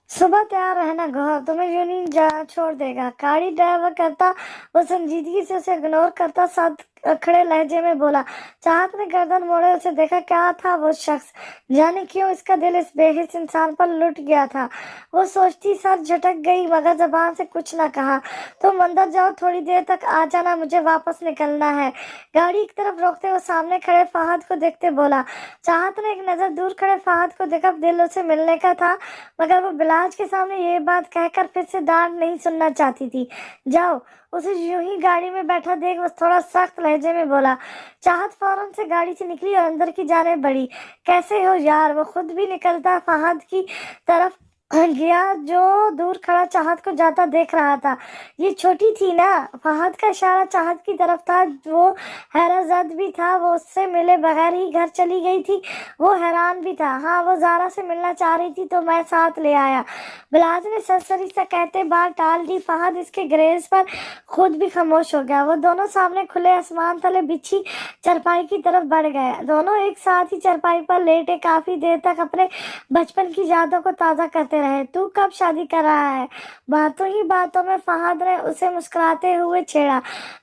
सुबह तैयार रहना गौहर, तुम्हें यूं नहीं छोड़ देगा। गाड़ी ड्राइवर करता, वो संजीदगी से उसे इग्नोर करता, साथ खड़े लहजे में बोला। चाहत ने गर्दन मोड़े उसे देखा। क्या था वो शख्स? जाने क्यों इसका दिल इस बेहिस इंसान पर लुट गया था। वो सोचती, सर झटक गई मगर जबान से कुछ न कहा। तुम अंदर जाओ, थोड़ी देर तक आ जाना, मुझे वापस निकलना है। गाड़ी एक तरफ रोकते वो सामने खड़े फहद को देखते बोला। चाहत ने एक नजर दूर खड़े फहद को देखा। दिल उसे मिलने का था मगर वो बिलाज के सामने ये बात कहकर फिर से डांट नहीं सुनना चाहती थी। जाओ। उसे यूं ही गाड़ी में बैठा देख बस थोड़ा सख्त लहजे में बोला। चाहत फौरन से गाड़ी से निकली और अंदर की जाने बढ़ी। कैसे हो यार? वो खुद भी निकलता फहद की तरफ गया जो दूर खड़ा चाहत को जाता देख रहा था। ये छोटी थी ना। फहद का इशारा चाहत की तरफ था। वो हैरतजद भी था। वो उससे मिले बगैर ही घर चली गई थी। वो हैरान भी था। हाँ, वो ज़ारा से मिलना चाह रही थी तो मैं साथ ले आया। बिलाज ने सरसरी सा कहते बात टाल दी। फहद इसके ग्रेज पर खुद भी खामोश हो गया। वो दोनों सामने खुले आसमान तले बिछी चरपाई की तरफ बढ़ गए। दोनों एक साथ ही चरपाई पर लेटे काफी देर तक अपने बचपन की यादों को ताज़ा करते रहे। तू कब शादी कर रहा है? बातों ही बातों में फहद ने उसे मुस्कुराते हुए छेड़ा।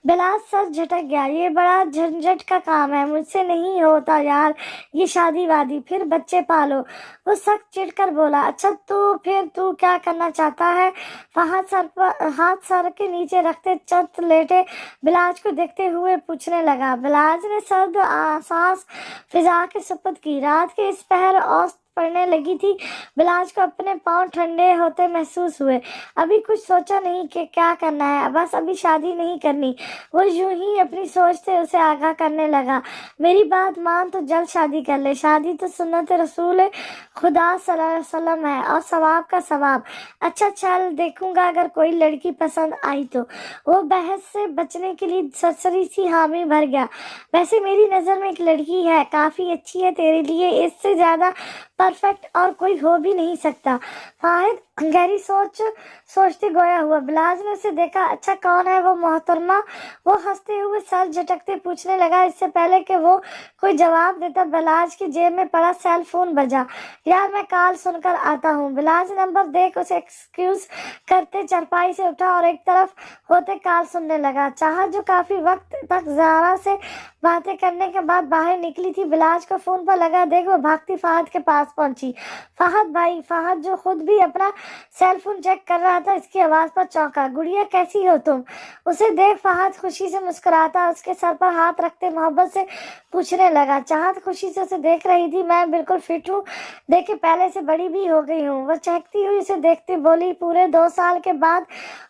बिलाज सर झटक गया। ये बड़ा झंझट का काम है, मुझसे नहीं होता यार ये शादी वादी, फिर बच्चे पालो। वो सख्त चिढ़कर बोला। अच्छा तो फिर तू क्या करना चाहता है? फहद सर पर हाथ सर के नीचे रखते चत लेटे बिलाज को देखते हुए पूछने लगा। बिलाज ने सर्द सांस फिजा के सुपुर्द की। रात के इस पहर औसत पड़ने लगी थी। बिलाज को अपने पांव ठंडे होते महसूस हुए। अभी कुछ सोचा नहीं कि क्या करना है, बस अभी शादी नहीं करनी। वो यूं ही अपनी सोच से उसे आगाह करने लगा। मेरी बात मान तो जल्द शादी कर ले। शादी तो सुन्नत रसूल खुदा सल्लल्लाहु अलैहि वसल्लम है और सवाब का सवाब। अच्छा चल देखूंगा अगर कोई लड़की पसंद आई तो। वो बहस से बचने के लिए सरसरी सी हामी भर गया। वैसे मेरी नजर में एक लड़की है, काफी अच्छी है तेरे लिए, इससे ज्यादा परफेक्ट और कोई हो भी नहीं सकता। फाहिद गहरी सोचते गोया हुआ। बिलाज ने उसे देखा। अच्छा कौन है वो मोहतरमा? वो हंसते हुए सर झटकते पूछने लगा। इससे पहले कि वो कोई जवाब देता बिलाज की जेब में पड़ा सेल फोन बजा। यार मैं कॉल सुनकर आता हूँ। बिलाज नंबर देख उसे एक्सक्यूज करते चरपाई से उठा और एक तरफ होते कॉल सुनने लगा। चाहत जो काफी वक्त तक ज़ारा से बातें करने के बाद बाहर निकली थी, बिलाज को फोन पर लगा देख वो भागती फहद के पास पहुंची। फहद भाई। फहद जो खुद भी अपना सेल फोन चेक कर रहा था इसकी आवाज पर चौंका। गुड़िया कैसी हो तुम? उसे देख फहद खुशी से मुस्कुराता उसके सर पर हाथ रखते मोहब्बत से पूछने लगा। चाहत खुशी से उसे देख रही थी। मैं बिल्कुल फिट हूँ, देखे पहले से बड़ी भी हो गई हूँ। वो चहकती हुई उसे देखती बोली। पूरे 2 साल के बाद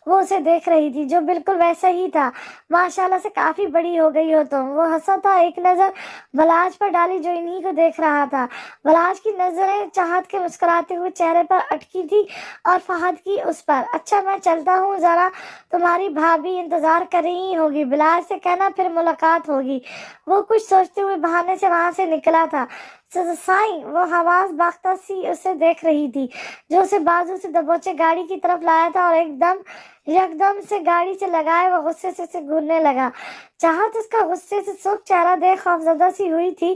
वो उसे देख रही थी जो बिल्कुल वैसा ही था। माशाल्लाह से काफी बड़ी हो गई हो तुम। वो हंसा था। एक नजर बलाज पर डाली जो इन्हीं को देख रहा था। बलाज की नजरें चाहत के मुस्कुराते हुए चेहरे पर अटकी थी और फहद की उस पर। अच्छा मैं चलता हूँ, जरा तुम्हारी भाभी इंतजार कर रही होगी, बिलाज से कहना फिर मुलाकात होगी। वो कुछ सोचते हुए बहाने से वहां से निकला था। साईं वो हवास बाख्ता सी उसे देख रही थी जो उसे बाजू से दबोचे गाड़ी की तरफ लाया था और एकदम से गाड़ी से लगाए वो गुस्से से घूरने लगा। चाहत उसका गुस्से से सूख चेहरा देख खौफजदा सी हुई थी।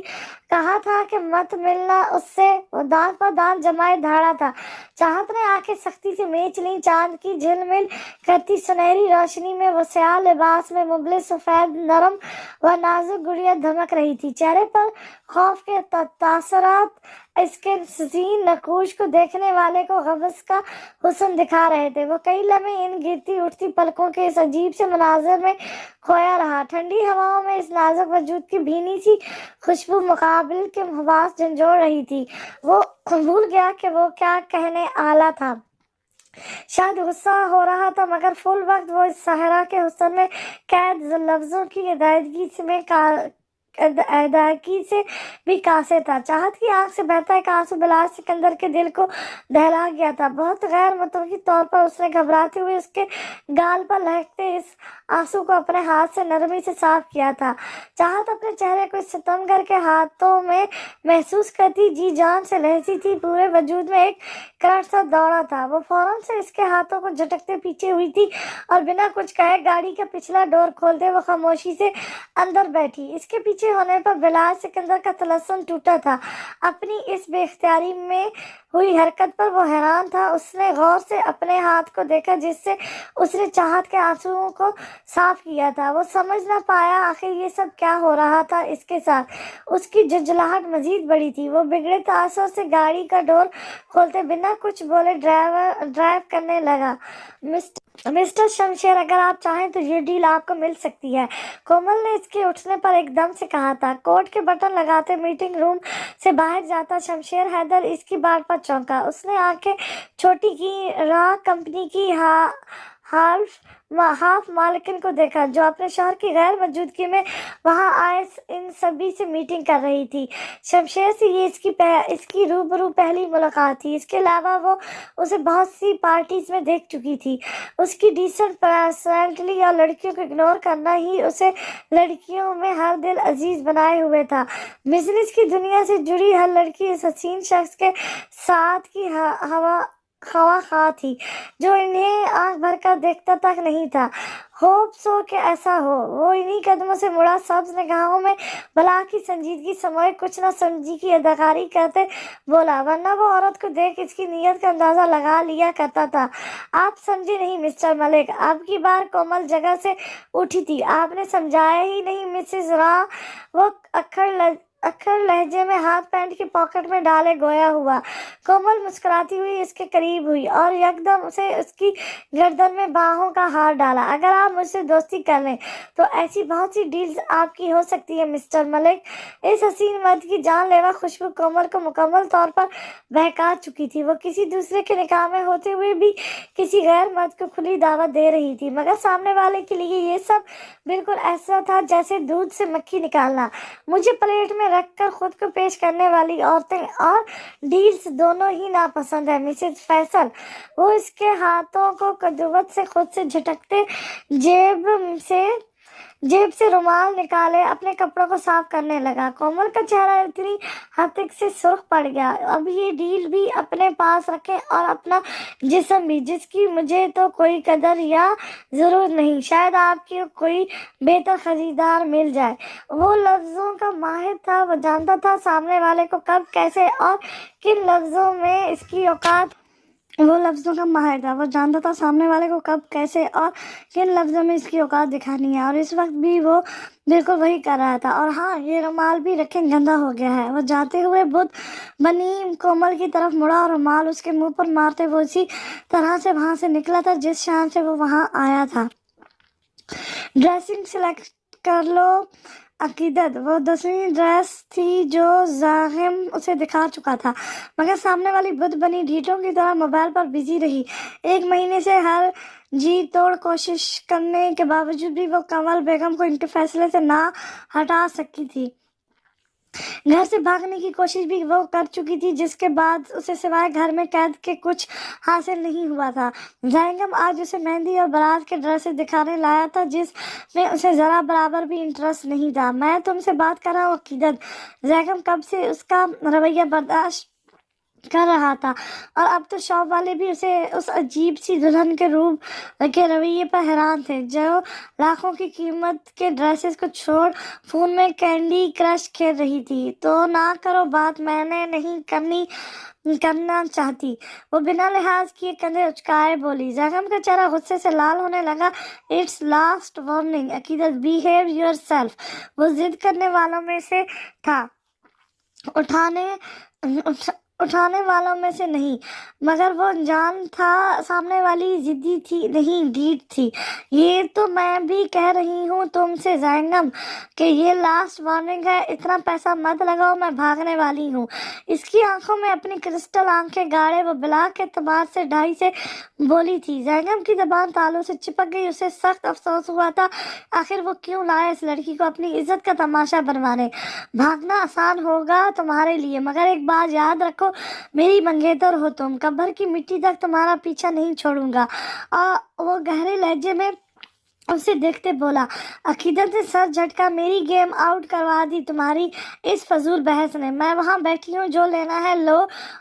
कहा था कि मत मिलना उससे। वो दांत पर दांत जमाए धाड़ा था। चाहत ने आंखें सख्ती से मीच ली। चांद की झिलमिल करती सुनहरी रोशनी में वो स्याह लिबास में मुबले सफेद नरम व नाजुक गुड़िया धमक रही थी। चेहरे पर खौफ के तासरात इसके हसीन नकूश को देखने वाले को गबस का हुस्न दिखा रहे थे। वो कई लम्हे इन गिरती उठती पलकों के इस अजीब से मनाजर में खोया रहा। ठंडी हवाओं में इस नाजुक वजूद की भीनी सी खुशबू मुकाबिल के हवास झंझोड़ रही थी। वो भूल गया कि वो क्या कहने आला था। शायद गुस्सा हो रहा था मगर फुल वक्त वो इस सहरा के हुस्न में कैद लफ्जों की अदायगी से भी कासे था। चाहत की आंख से बहता एक आंसू बिलाज सिकंदर के दिल को दहला गया था। बहुत गैर मुतवक्की तौर पर उसने घबराते हुए उसके गाल पर लहकते इस आंसू को अपने हाथ से नरमी से साफ किया था। चाहत अपने चेहरे को इस सितमगर के हाथों में महसूस करती जी जान से लहसी थी। पूरे वजूद में एक करंट सा दौड़ा था। वो फौरन से इसके हाथों को झटकते पीछे हुई थी और बिना कुछ कहे गाड़ी का पिछला डोर खोलते वो खामोशी से अंदर बैठी। इसके पीछे पीछे होने पर बिलाल सिकंदर का तलस्सुम टूटा था। अपनी इस बेख्तियारी में हुई हरकत पर वो हैरान था। उसने गौर से अपने हाथ को देखा जिससे उसने चाहत के आंसुओं को साफ किया था। वो समझ न पाया आखिर ये सब क्या हो रहा था इसके साथ। उसकी झुंझलाहट मजीद बढ़ी थी। वो बिगड़े तासुर से गाड़ी का डोर खोलते बिना कुछ बोले ड्राइव करने लगा। मिस्टर शमशेर, अगर आप चाहें तो ये डील आपको मिल सकती है, कोमल ने इसके उठने पर एकदम से कहा था। कोर्ट के बटन लगाते मीटिंग रूम से बाहर जाता शमशेर हैदर इसकी बात पर चौंका। उसने आंखें छोटी की राह कंपनी की हाफ मालकिन को देखा जो अपने शौहर की गैर मौजूदगी में वहां आए इन सभी से मीटिंग कर रही थी। शमशेर से ये इसकी रूबरू पहली मुलाकात थी। इसके अलावा वो उसे बहुत सी पार्टीज में देख चुकी थी। उसकी डिसेंट पर्सनैलिटी और लड़कियों को इग्नोर करना ही उसे लड़कियों में हर दिल अजीज बनाए हुए था। बिजनेस की दुनिया से जुड़ी हर लड़की इस हसीन शख्स के साथ की खवा थी जो इन्हें आंख भर कर देखता तक नहीं था। होप सो कि ऐसा हो। वो इन्हीं कदमों से मुड़ा, सब्ज निगाहों में भला की संजीदगी समोए कुछ न समझी की अदाकारी करते बोला, वरना वो औरत को देख इसकी नीयत का अंदाजा लगा लिया करता था। आप समझे नहीं मिस्टर मलिक। अब की बार कोमल जगह से उठी थी। आपने समझाया ही नहीं मिसेस रा। वो अक्खड़ लहजे में हाथ पैंट की पॉकेट में डाले गोया हुआ। कोमल मुस्कुराती हुई इसके करीब हुई और यकदम उसे उसकी गर्दन में बाहों का हार डाला। अगर आप मुझसे दोस्ती कर लें तो ऐसी बहुत सी डील्स आपकी हो सकती है मिस्टर मलिक। इस हसीन मर्द की जानलेवा खुशबू कोमल को मुकम्मल तौर पर बहका चुकी थी। वो किसी दूसरे के निकाह में होते हुए भी किसी गैर मर्द को खुली दावत दे रही थी, मगर सामने वाले के लिए ये सब बिल्कुल ऐसा था जैसे दूध से मक्खी निकालना। मुझे प्लेट में रखकर खुद को पेश करने वाली औरतें और डील्स दोनों ही नापसंद है मिसेस फैसल। वो इसके हाथों को कद्दूवत से खुद से झटकते जेब से रुमाल निकाले अपने कपड़ों को साफ करने लगा। कोमल का चेहरा इतनी हद तक से सुर्ख पड़ गया। अब ये डील भी अपने पास रखें और अपना जिस्म भी, जिसकी मुझे तो कोई कदर या जरूरत नहीं। शायद आपकी कोई बेहतर खरीदार मिल जाए। वो लफ्जों का माहिर था। वो जानता था सामने वाले को कब, कैसे और किन लफ्जों में इसकी औकात वो जानता था सामने वाले को कब, कैसे और किन लफ्जों में इसकी औकात दिखानी है। और इस वक्त भी वो बिल्कुल वही कर रहा था। और हाँ, ये रुमाल भी रखें, गंदा हो गया है। वो जाते हुए बुद्ध बनी कोमल की तरफ मुड़ा और रुमाल उसके मुंह पर मारते वो उसी तरह से वहां से निकला था जिस शान से वो वहां आया था। ड्रेसिंग सिलेक्ट कर लो अकीदत। वो 10वीं ड्रेस थी जो जाहिम उसे दिखा चुका था, मगर सामने वाली बुद्ध बनी ढीठों की तरह मोबाइल पर बिजी रही। 1 महीने से हर जी तोड़ कोशिश करने के बावजूद भी वो कमल बेगम को इनके फैसले से ना हटा सकी थी। घर से भागने की कोशिश भी वो कर चुकी थी, जिसके बाद उसे सिवाय घर में कैद के कुछ हासिल नहीं हुआ था। जैंगम आज उसे मेहंदी और बारात के ड्रेसेस दिखाने लाया था जिसमें उसे जरा बराबर भी इंटरेस्ट नहीं था। मैं तुमसे बात कर रहा हूँ अकीदत। जैंगम कब से उसका रवैया बर्दाश्त कर रहा था और अब तो शॉप वाले भी उसे उस अजीब सी दुल्हन के रूप के रवैये पर हैरान थे जो लाखों की कीमत के ड्रेसेस को छोड़ फोन में कैंडी क्रश खेल रही थी। तो ना करो बात, मैंने नहीं करना चाहती। वो बिना लिहाज किए कंधे उचकाए बोली। जैगम का चेहरा गुस्से से लाल होने लगा। इट्स लास्ट वार्निंग अकीदत, बिहेव योरसेल्फ। वो जिद करने वालों में से था, उठाने वालों में से नहीं, मगर वो जान था सामने वाली जिद्दी थी नहीं ढीठ थी। ये तो मैं भी कह रही हूँ तुमसे जैंगम कि ये लास्ट वार्निंग है। इतना पैसा मत लगाओ, मैं भागने वाली हूँ। इसकी आंखों में अपनी क्रिस्टल आंखें गाड़े वो बिला के तबार से ढाई से बोली थी। जैंगम की जबान तालू से चिपक गई। उसे सख्त अफसोस हुआ था आखिर वो क्यों लाया इस लड़की को अपनी इज्जत का तमाशा बनवाने। भागना आसान होगा तुम्हारे लिए, मगर एक बात याद रखो, मेरी मंगेतर हो तुम। कब्र की मिट्टी तक तुम्हारा पीछा नहीं छोड़ूंगा। वो गहरे लहजे में उसे देखते बोला। अकीदत ने सर झटका। मेरी गेम आउट करवा दी तुम्हारी इस फजूल बहस ने। मैं वहां बैठी हूँ, जो लेना है लो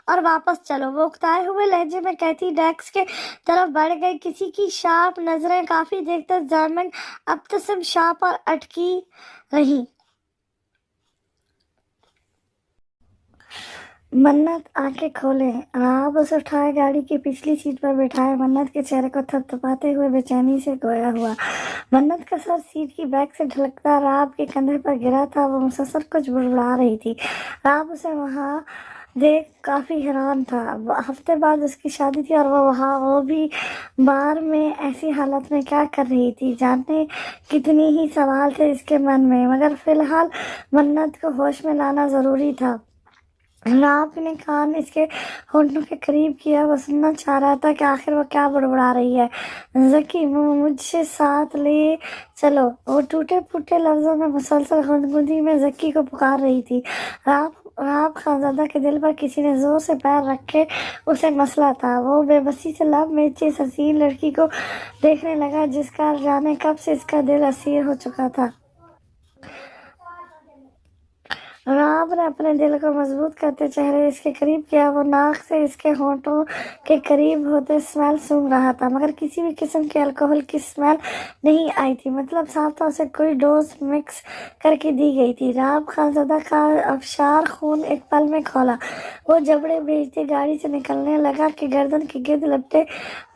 और वापस चलो। वो उकताए हुए लहजे में कहती डेस्क के तरफ बढ़ गई। किसी की शार्प नजरें काफी देर तक जैगम अब तसम शाह पर अटकी रही। मन्नत आंखें खोले, राब उसे उठाए गाड़ी की पिछली सीट पर बिठाए, मन्नत के चेहरे को थपथपाते हुए बेचैनी से गोया हुआ। मन्नत का सर सीट की बैक से ढलकता राब के कंधे पर गिरा था। वो मुसलसल कुछ बुड़बुड़ा रही थी। राब उसे वहां देख काफी हैरान था। हफ्ते बाद उसकी शादी थी और वो भी बार में ऐसी हालत में क्या कर रही थी। जानने कितनी ही सवाल थे इसके मन में, मगर फिलहाल मन्नत को होश में लाना जरूरी था। राब ने कान इसके होठों के करीब किया। वो सुनना चाह रहा था कि आखिर वो क्या बड़बड़ा रही है। जकी, मुझे साथ ले चलो, वो टूटे फूटे लफ्जों में मुसलसल गुदगुदी में जकी को पुकार रही थी। राब खानजादा के दिल पर किसी ने जोर से पैर रखे उसे मसला था। वो बेबसी से लब में इस हसीन लड़की को देखने लगा जिसका जाने कब से इसका दिल असीर हो चुका था। राब ने अपने दिल को मजबूत करते चेहरे इसके करीब किया। वो नाक से इसके होठों के करीब होते स्मेल सूंघ रहा था, मगर किसी भी किस्म के अल्कोहल की स्मेल नहीं आई थी। मतलब साफ था उसे कोई डोज मिक्स करके दी गई थी। राब खानज़ादा का अबशार खून एक पल में खोला। वो जबड़े भेजते गाड़ी से निकलने लगा कि गर्दन के गिर्द लपटे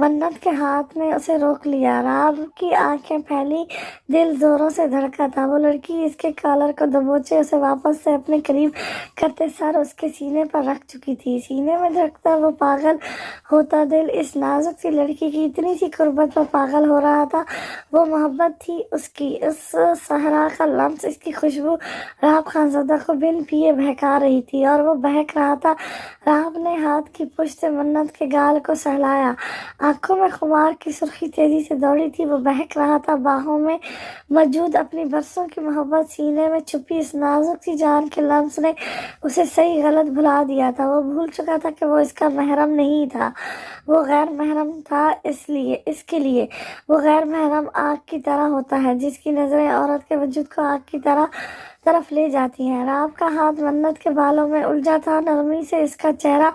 मन्नत के हाथ ने उसे रोक लिया। राब की आंखें फैली, दिल जोरों से धड़का था। वो लड़की इसके कॉलर को दबोचे उसे वापस से अपने करीब करते सर उसके सीने पर रख चुकी थी। सीने में धड़कता वो पागल होता दिल इस नाजुक सी लड़की की इतनी सी कुर्बत पर पागल हो रहा था। वो मोहब्बत थी उसकी, उस सहरा का लम्स, इसकी खुशबू राब खानज़ादा को बिन पिए बहका रही थी और वो बहक रहा था। राब ने हाथ की पुश्त से मन्नत के गाल को सहलाया। आंखों में खुमार की सुर्खी तेजी से दौड़ी थी। वो बहक रहा था। बाहों में मौजूद अपनी बरसों की मोहब्बत, सीने में छुपी इस नाजुक सी जान के लम्स ने उसे सही गलत भुला दिया था। वो भूल चुका था कि वो इसका महरम नहीं था, वो गैर महरम था। इसके लिए वो गैर महरम आग की तरह होता है जिसकी नजरें औरत के वजूद को आग की तरफ ले जाती हैं। राब का हाथ मन्नत के बालों में उलझा था। नरमी से इसका चेहरा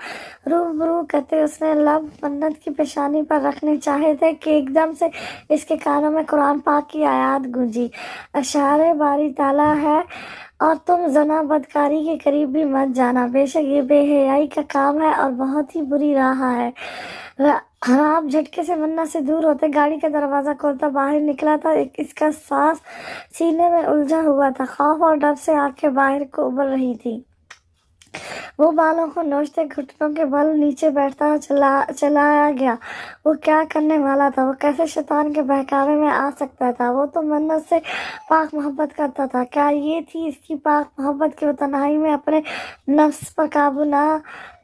रूबरू करते उसने लब मन्नत की पेशानी पर रखने चाहे थे कि एकदम से इसके कानों में कुरान पाक की आयत गूंजी। अशारे बारी ताला है और तुम जना बदकारी के करीब भी मत जाना, बेशक ये बेहयाई का काम है और बहुत ही बुरी राह है। राब झटके से मन्नत से दूर होते गाड़ी का दरवाजा खोलता बाहर निकला था। इसका सांस सीने में उलझा हुआ था। खौफ और डर से आंखें बाहर को उबल रही थी। वो बालों को नोचते घुटनों के बल नीचे बैठता चलाया गया। वो क्या करने वाला था? वो कैसे शैतान के बहकावे में आ सकता था? वो तो मन्नत से पाक मोहब्बत करता था। क्या ये थी इसकी पाक मोहब्बत कि वो तन्हाई में अपने नफ्स पर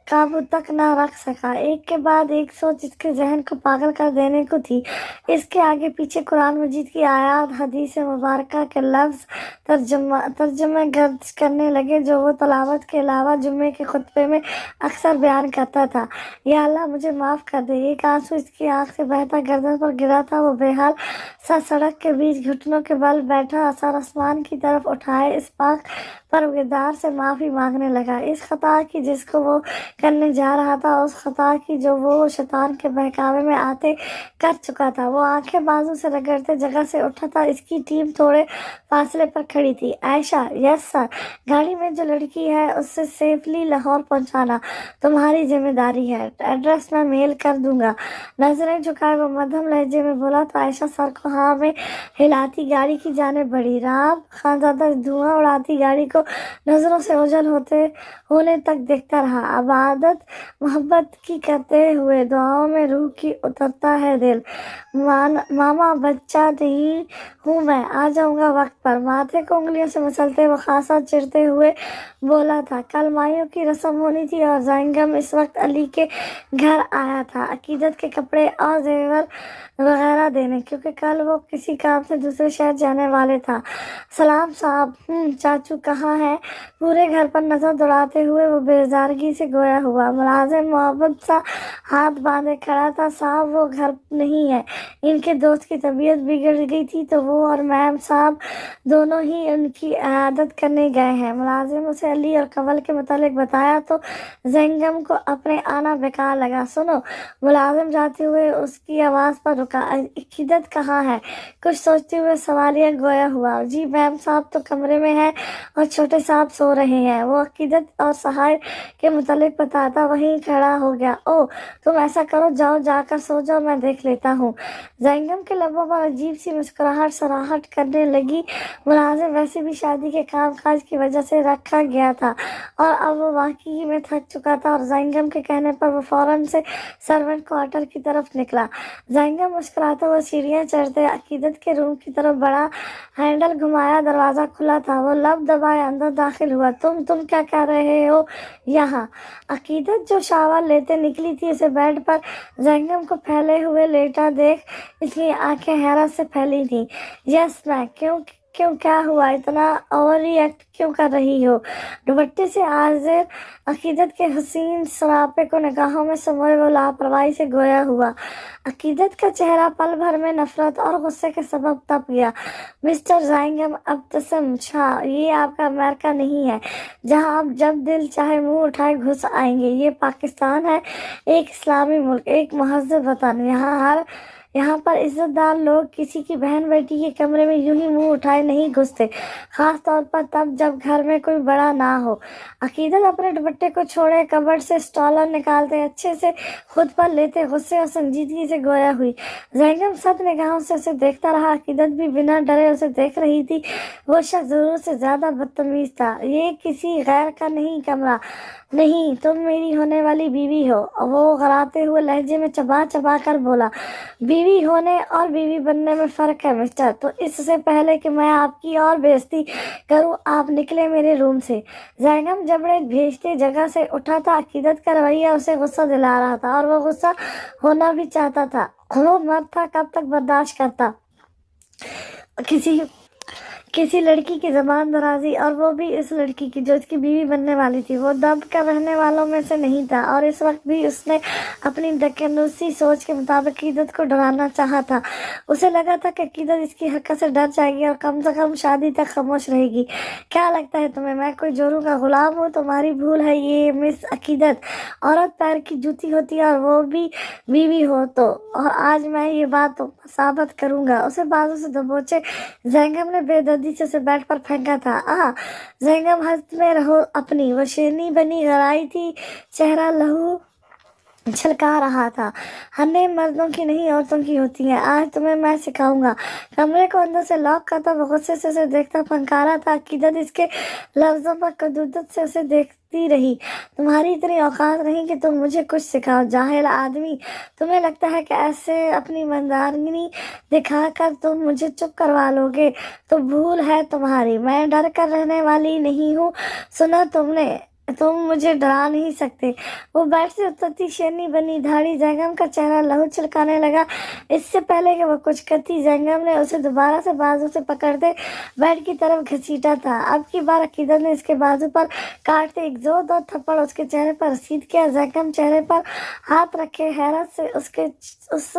काबू तक ना रख सका? एक के बाद एक सोच इसके जहन को पागल कर देने को थी। इसके आगे पीछे कुरान मजीद की आयत, हदीस मुबारका के लफ्ज तर्जुमे गर्द करने लगे जो वो तलावत के अलावा जुम्मे के खुतबे में अक्सर बयान करता था। या अल्लाह मुझे माफ़ कर दे। एक आंसू इसकी आंख से बहता गर्दन पर गिरा था। वो बेहाल सा सड़क के बीच घुटनों के बल बैठा सर आसमान की तरफ उठाए इस पाक परवरदिगार से माफ़ी मांगने लगा। इस खता की जिसको वो करने जा रहा था, उस खता की जो वो शैतान के बहकावे में आते कर चुका था। वो आंखें बाजू से रगड़ते जगह से उठा था। इसकी टीम थोड़े फासले पर खड़ी थी। Ayesha, yes sir. गाड़ी में जो लड़की है उससे सेफली लाहौर पहुंचाना तुम्हारी जिम्मेदारी है। एड्रेस मैं मेल कर दूंगा। नजरें झुकाए वो मध्यम लहजे में बोला तो आयशा सर को हाँ में हिलाती गाड़ी की जाने बढ़ी। राब खानज़ादा धुआं उड़ाती गाड़ी को नजरों से ओझल होने तक देखता रहा। आदत मोहब्बत की करते हुए दुआओं में रूह की उतरता है दिल। मामा बच्चा नहीं हूँ मैं, आ जाऊंगा वक्त पर। माथे को उंगलियों से मसलते वो खासा चिढ़ते हुए बोला था। कल माइयों की रस्म होनी थी और ज़ैनब इस वक्त अली के घर आया था अकीदत के कपड़े और जेवर वगैरह देने, क्योंकि कल वो किसी काम से दूसरे शहर जाने वाले था। सलाम साहब। चाचू कहाँ है? पूरे घर पर नजर दौड़ाते हुए वो बेजारगी से गोया हुआ। मुलाजिम मोहब्बत सा हाथ बांधे खड़ा था। साहब वो घर नहीं है, इनके दोस्त की तबीयत बिगड़ गई थी तो वो और मैम साहब दोनों ही उनकी इयादत करने गए हैं। मुलाजिम उसे अली और कंवल के मुतालिक बताया तो ज़ैनब को अपने आना बेकार लगा। सुनो। मुलाजिम जाते हुए उसकी आवाज़ पर रुका। अकीदत कहाँ है? कुछ सोचते हुए सवालिया गोया हुआ। जी मैम साहब तो कमरे में है और छोटे सांप सो रहे हैं। वो अकीदत और सहाय के मुतालिक बताता वहीं खड़ा हो गया। ओ तुम ऐसा करो, जाओ जाकर सो जाओ, मैं देख लेता हूँ। जैंगम के लबों पर अजीब सी मुस्कुराहट सराहट करने लगी। मुलाजिम वैसे भी शादी के काम काज की वजह से रखा गया था और अब वो वाकई में थक चुका था, और जैंगम के कहने पर वो फौरन से सर्वेंट क्वार्टर की तरफ निकला। जैंगम मुस्कुराता हुआ सीढ़ियाँ चढ़ते अकीदत के रूम की तरफ बड़ा हैंडल घुमाया। दरवाजा खुला था। वो लब दबाए अंदर दाखिल हुआ। तुम क्या कह रहे हो यहाँ? अकीदत जो शावर लेते निकली थी, उसे बेड पर जैंगम को फैले हुए लेटा देख इसकी आंखें हैरत से फैली थी। यस मैं। क्यों क्या हुआ? इतना ओवर रिएक्ट क्यों कर रही हो? दुपट्टे से आजिर अकीदत के हसीन सरापे को निगाहों में समोए वो लापरवाही से गोया हुआ। अकीदत का चेहरा पल भर में नफरत और गुस्से के सबब तप गया। मिस्टर जैंगम अब्तसम शाह, ये आपका अमेरिका नहीं है जहां आप जब दिल चाहे मुंह उठाए घुस आएंगे। ये पाकिस्तान है, एक इस्लामी मुल्क, एक महज़ब वतन। यहाँ पर इज्जतदार लोग किसी की बहन बेटी के कमरे में यूं ही मुंह उठाए नहीं घुसते, खास तौर पर तब जब घर में कोई बड़ा ना हो। अकीदत अपने दुपट्टे को छोड़े कबर्ड से स्टॉलर निकालते अच्छे से खुद पर लेते गुस्से और संजीदगी से गोया हुई। जैंगम सत निगाहों से उसे देखता रहा। अकीदत भी बिना डरे उसे देख रही थी। वो शख्स जरूर से ज्यादा बदतमीज था। ये किसी गैर का नहीं कमरा। नहीं, तुम मेरी होने वाली बीवी हो, वो घराते हुए लहजे में चबा चबा कर बोला। बीवी होने और बीवी बनने में फर्क है मिस्टर। तो इससे पहले कि मैं आपकी और बेइज्जती करूं, आप निकले मेरे रूम से। जैंगम जबड़े भेजते जगह से उठा था। अकीदत का रवैया उसे गुस्सा दिला रहा था और वो गुस्सा होना भी चाहता था। वो मर्द था, कब तक बर्दाश्त करता किसी लड़की की जबान दराजी, और वो भी इस लड़की की जो इसकी बीवी बनने वाली थी। वो दब कर रहने वालों में से नहीं था और इस वक्त भी उसने अपनी दक्कनुसी सोच के मुताबिक अकीदत को डराना चाहा था। उसे लगा था कि अकीदत इसकी हरकत से डर जाएगी और कम से कम शादी तक खामोश रहेगी। क्या लगता है तुम्हें मैं कोई जोरू का गुलाम हूँ? तुम्हारी भूल है ये मिस अकीदत। औरत पैर की जूती होती है और वो भी बीवी हो तो। और आज मैं ये बात साबित करूंगा। उसे बाजू से दबोचे जैंगम ने बेदर्दी से उसे बेड पर फेंका था। जैंगम हंस में रहो अपनी। वो शेरनी बनी गराई थी, चेहरा लहू छलका रहा था। हन्ने मर्दों की नहीं औरतों की होती हैं। आज तुम्हें मैं सिखाऊंगा। कमरे को अंदर से लॉक करता वो गुस्से से उसे देखता फंकारा था। अकीदत इसके लफ्जों पर कदूदत से उसे देखती रही। तुम्हारी इतनी औकात नहीं कि तुम मुझे कुछ सिखाओ, जाहिल आदमी। तुम्हें लगता है कि ऐसे अपनी मंदारगिनी दिखाकर तुम मुझे चुप करवा लोगे? तो भूल है तुम्हारी। मैं डर कर रहने वाली नहीं हूँ। सुना तुमने, तुम मुझे डरा नहीं सकते। वो बेड से उतरती शेरनी बनी धाड़ी जैंगम का चेहरा लहू छिलकाने लगा। इससे पहले कि वो कुछ करती, जैंगम ने उसे दोबारा से बाजू से पकड़ते बेड की तरफ घसीटा था। अब की बार अकीदत ने इसके बाजू पर काटते एक जोरदार थप्पड़ उसके चेहरे पर रसीद किया। जैंगम चेहरे पर हाथ रखे हैरत से उस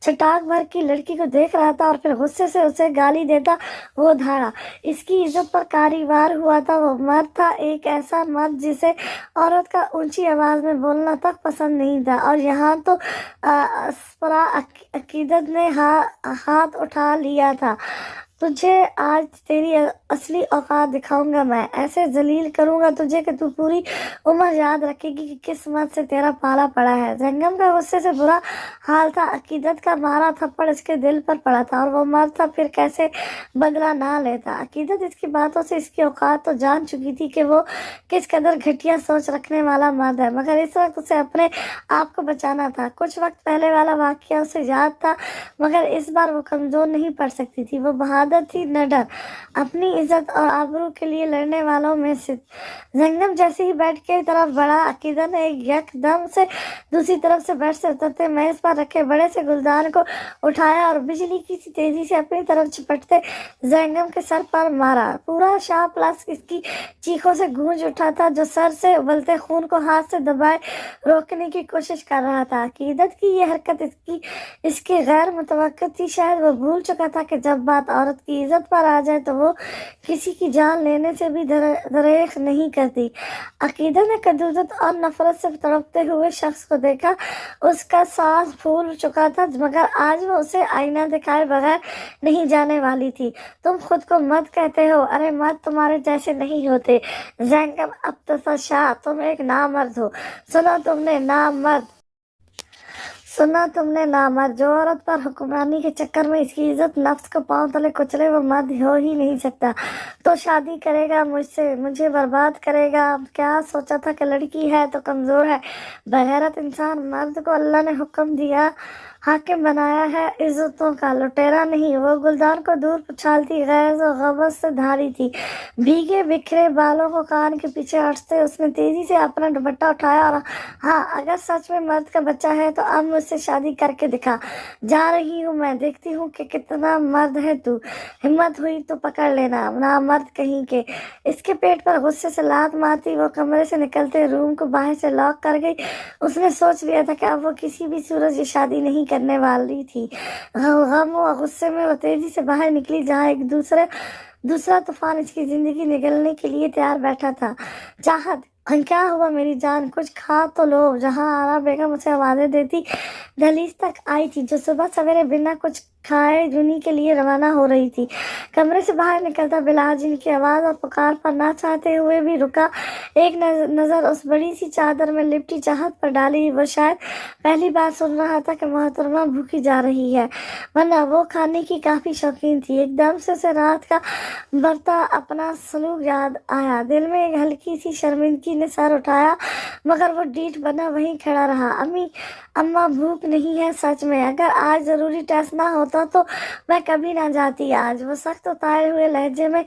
छटाक भर की लड़की को देख रहा था और फिर गुस्से से उसे गाली देता वो धाड़ा। इसकी इज्जत पर कारीवार हुआ था। वो मर्द था, एक ऐसा मर्द जिसे औरत का ऊंची आवाज में बोलना तक पसंद नहीं था। और यहाँ तो अकीदत ने हाथ उठा लिया था। तुझे आज तेरी असली औकात दिखाऊंगा मैं। ऐसे जलील करूंगा तुझे कि तू पूरी उम्र याद रखेगी कि किस मत से तेरा पाला पड़ा है। जैंगम का गुस्से से बुरा हाल था। अकीदत का मारा थप्पड़ इसके दिल पर पड़ा था और वो मर्द था, फिर कैसे बदला ना लेता। अकीदत इसकी बातों से इसकी औकात तो जान चुकी थी कि वो किस कदर घटिया सोच रखने वाला मर्द है, मगर इस वक्त उसे अपने आप को बचाना था। कुछ वक्त पहले वाला वाकया उसे याद था, मगर इस बार वो कमजोर नहीं पड़ सकती थी। वो बहादुर थी, न डर। अपनी इज्जत और आबरू के लिए लड़ने वालों में से जैंगम जैसे ही बेड की तरफ बढ़ा, अकीदत ने एकदम से दूसरी तरफ से बेड से उतरते मेज पर रखे बड़े से गुलदान को उठाया और बिजली की सी तेजी से अपनी तरफ चिपटते जैंगम के सर पर मारा। पूरा शाह प्लस इसकी चीखों से गूंज उठा था, जो सर से उबलते खून को हाथ से दबाए रोकने की कोशिश कर रहा था। अकीदत की ये हरकत इसकी गैर मुतवक्किल थी। शायद वो भूल चुका था कि जब बात औरत की इज्जत पर आ जाए तो वो किसी की जान लेने से भी दरेख नहीं करती। अकीदा ने कदूदत और नफरत से तड़पते हुए शख्स को देखा। उसका सांस फूल चुका था, मगर आज वो उसे आईना दिखाए बगैर नहीं जाने वाली थी। तुम खुद को मर्द कहते हो, अरे मर्द तुम्हारे जैसे नहीं होते। ज़ैनब अब्तसा शाह, तुम एक नामर्द हो। सुना तुमने नामर्द, जो औरत पर हुक्मरानी के चक्कर में इसकी इज्जत नफ्स को पांव तले कुचले, वो मर्द हो ही नहीं सकता। तो शादी करेगा मुझसे, मुझे बर्बाद करेगा। क्या सोचा था कि लड़की है तो कमजोर है? बगैरत इंसान। मर्द को अल्लाह ने हुक्म दिया, हाकिम बनाया है इज्जतों का, लुटेरा नहीं। वो गुलदार को दूर उछालती गैज़ और गबज़ से धारी थी। भीगे बिखरे बालों को कान के पीछे अटते उसने तेजी से अपना दुपट्टा उठाया और हाँ, अगर सच में मर्द का बच्चा है तो अब मुझसे शादी करके दिखा। जा रही हूँ मैं, देखती हूँ कि कितना मर्द है तू। हिम्मत हुई तो पकड़ लेना, ना मर्द कहीं के। इसके पेट पर गुस्से से लात मारती वो कमरे से निकलते रूम को बाहर से लॉक कर गई। उसने सोच लिया था कि अब वो किसी भी सूरत ये शादी नहीं करने वाली थी। गम और गुस्से में वो तेजी से बाहर निकली, जहाँ एक दूसरा तूफान इसकी जिंदगी निगलने के लिए तैयार बैठा था। चाहत, क्या हुआ मेरी जान, कुछ खा तो लो। जहाँ आरा बेगम उसे आवाजें देती दहलीज तक आई थी, जो सुबह सवेरे बिना कुछ खाए जुनी के लिए रवाना हो रही थी। कमरे से बाहर निकलता बिलाल जिनकी आवाज और पुकार पर ना चाहते हुए भी रुका। एक नजर उस बड़ी सी चादर में लिपटी चाहत पर डाली। वो शायद पहली बार सुन रहा था कि मोहतरमा भूखी जा रही है, वरना वो खाने की काफी शौकीन थी। एकदम से उसे रात का बरता अपना सलूक याद आया। दिल में एक हल्की सी शर्मिंदगी ने सर उठाया, मगर वो डीठ बना वहीं खड़ा रहा। अम्मा भूख नहीं है सच में। अगर आज जरूरी टेस्ट ना होता तो मैं कभी ना जाती आज। वो सख्त उतारे हुए लहजे में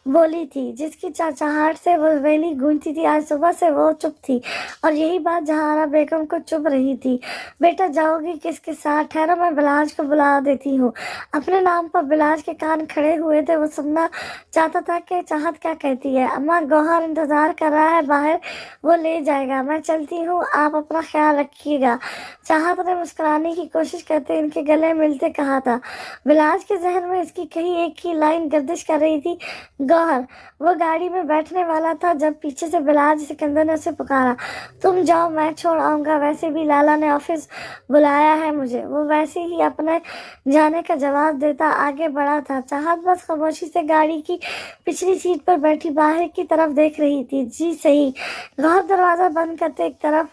बोली थी, जिसकी चहचहाहट से वो वेली गूंजती थी। आज सुबह से वो चुप थी, और यही बात जहारा बेगम को चुभ रही थी। बेटा जाओगी किसके साथ? ठहरो, मैं बिलाज को बुला देती हूँ। अपने नाम पर बिलाज के कान खड़े हुए थे। वो सुनना चाहता था कि चाहत क्या कहती है। अम्मा, गौहर इंतजार कर रहा है बाहर, वो ले जाएगा। मैं चलती हूँ, आप अपना ख्याल रखिएगा। चाहत ने मुस्कुराने की कोशिश करते इनके गले मिलते कहा था। बिलाज के जहन में इसकी कहीं एक ही लाइन गर्दिश कर रही थी, गौहर। वो गाड़ी में बैठने वाला था जब पीछे से बिलाज सिकंदर ने उसे पुकारा, तुम जाओ, मैं छोड़ आऊंगा। वैसे भी लाला ने ऑफिस बुलाया है मुझे। वो वैसे ही अपने जाने का जवाब देता आगे बढ़ा था। चाहत बस खामोशी से गाड़ी की पिछली सीट पर बैठी बाहर की तरफ देख रही थी। जी सही। गौहर दरवाजा बंद करते एक तरफ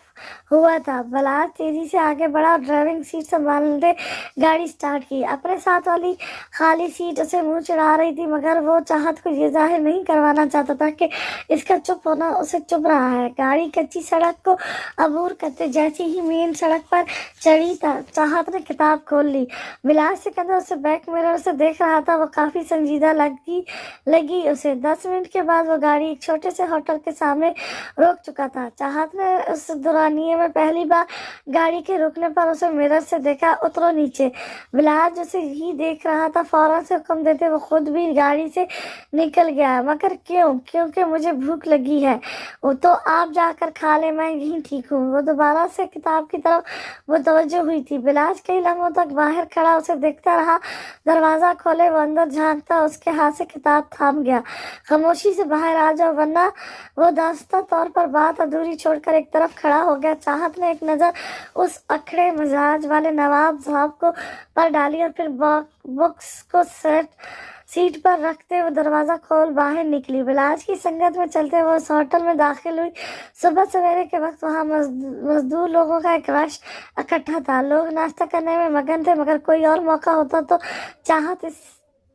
हुआ था। बलाज तेजी से आगे बढ़ा और ड्राइविंग सीट संभालते गाड़ी स्टार्ट की। अपने साथ वाली खाली सीट उसे मुंह चिढ़ा रही थी, मगर वो चाहत को ये जाहिर नहीं करवाना चाहता था कि इसका चुप होना उसे चुभ रहा है। गाड़ी कच्ची सड़क को अबूर करते जैसे ही मेन सड़क पर चढ़ी चाहत ने किताब खोल ली। बिलाज सिकंदर उसे बैक मिरर से देख रहा था। वो काफी संजीदा लगी उसे। 10 मिनट के बाद वो गाड़ी एक छोटे से होटल के सामने रोक चुका था। चाहत ने उस दुरानिये में पहली बार गाड़ी के रुकने पर उसे मिरर से देखा। उतरो नीचे। बिलाज उसे ही देख रहा था। फौरन से हुक्म देते वो खुद भी गाड़ी से निकल गया। मगर क्यों? क्योंकि मुझे भूख लगी है। वो तो आप जाकर खा ले, मैं यहीं ठीक हूँ। वो दोबारा से किताब की तरफ मुतवज्जो हुई थी। बिलाज कई लम्हों तक बाहर खड़ा उसे देखता रहा। दरवाजा खोले वो अंदर झांकता, उसके हाथ से किताब थाम गया। खामोशी से बाहर आ जाओ, वरना वो दास्ता तौर पर बात अधूरी छोड़कर एक तरफ खड़ा हो गया। चाहत ने एक नजर उस अखड़े मिजाज वाले नवाब साहब को पर डाली और फिर बुक्स को सीट पर रखते वो दरवाजा खोल बाहर निकली। बिलाज की संगत में चलते वो उस होटल में दाखिल हुई। सुबह सवेरे के वक्त वहाँ मजदूर लोगों का एक रश इकट्ठा था। लोग नाश्ता करने में मगन थे, मगर कोई और मौका होता तो चाहत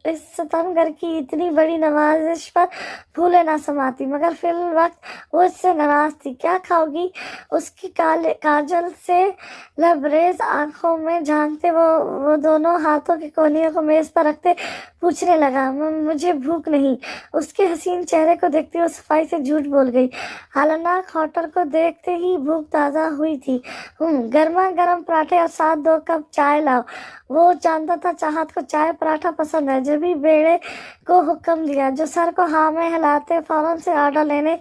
इस सितमगर की इतनी बड़ी नवाजिश पर फूले ना समाती, मगर फिल वक्त वो इससे नाराज थी। क्या खाओगी? उसकी काजल से लबरेज आंखों में झांकते वो दोनों हाथों के कोनियों को मेज पर रखते पूछने लगा, मुझे भूख नहीं। उसके हसीन चेहरे को देखते वो सफाई से झूठ बोल गई। हालांकि होटल को देखते ही भूख ताज़ा हुई थी। गर्मा गर्म पराठे और साथ 2 कप चाय लाओ। वो जानता था चाहत को चाय पराठा पसंद है, भी बेड़े को हुक्म दिया, जो सर को हाँ में हिलाते फौरन से ऑर्डर लेने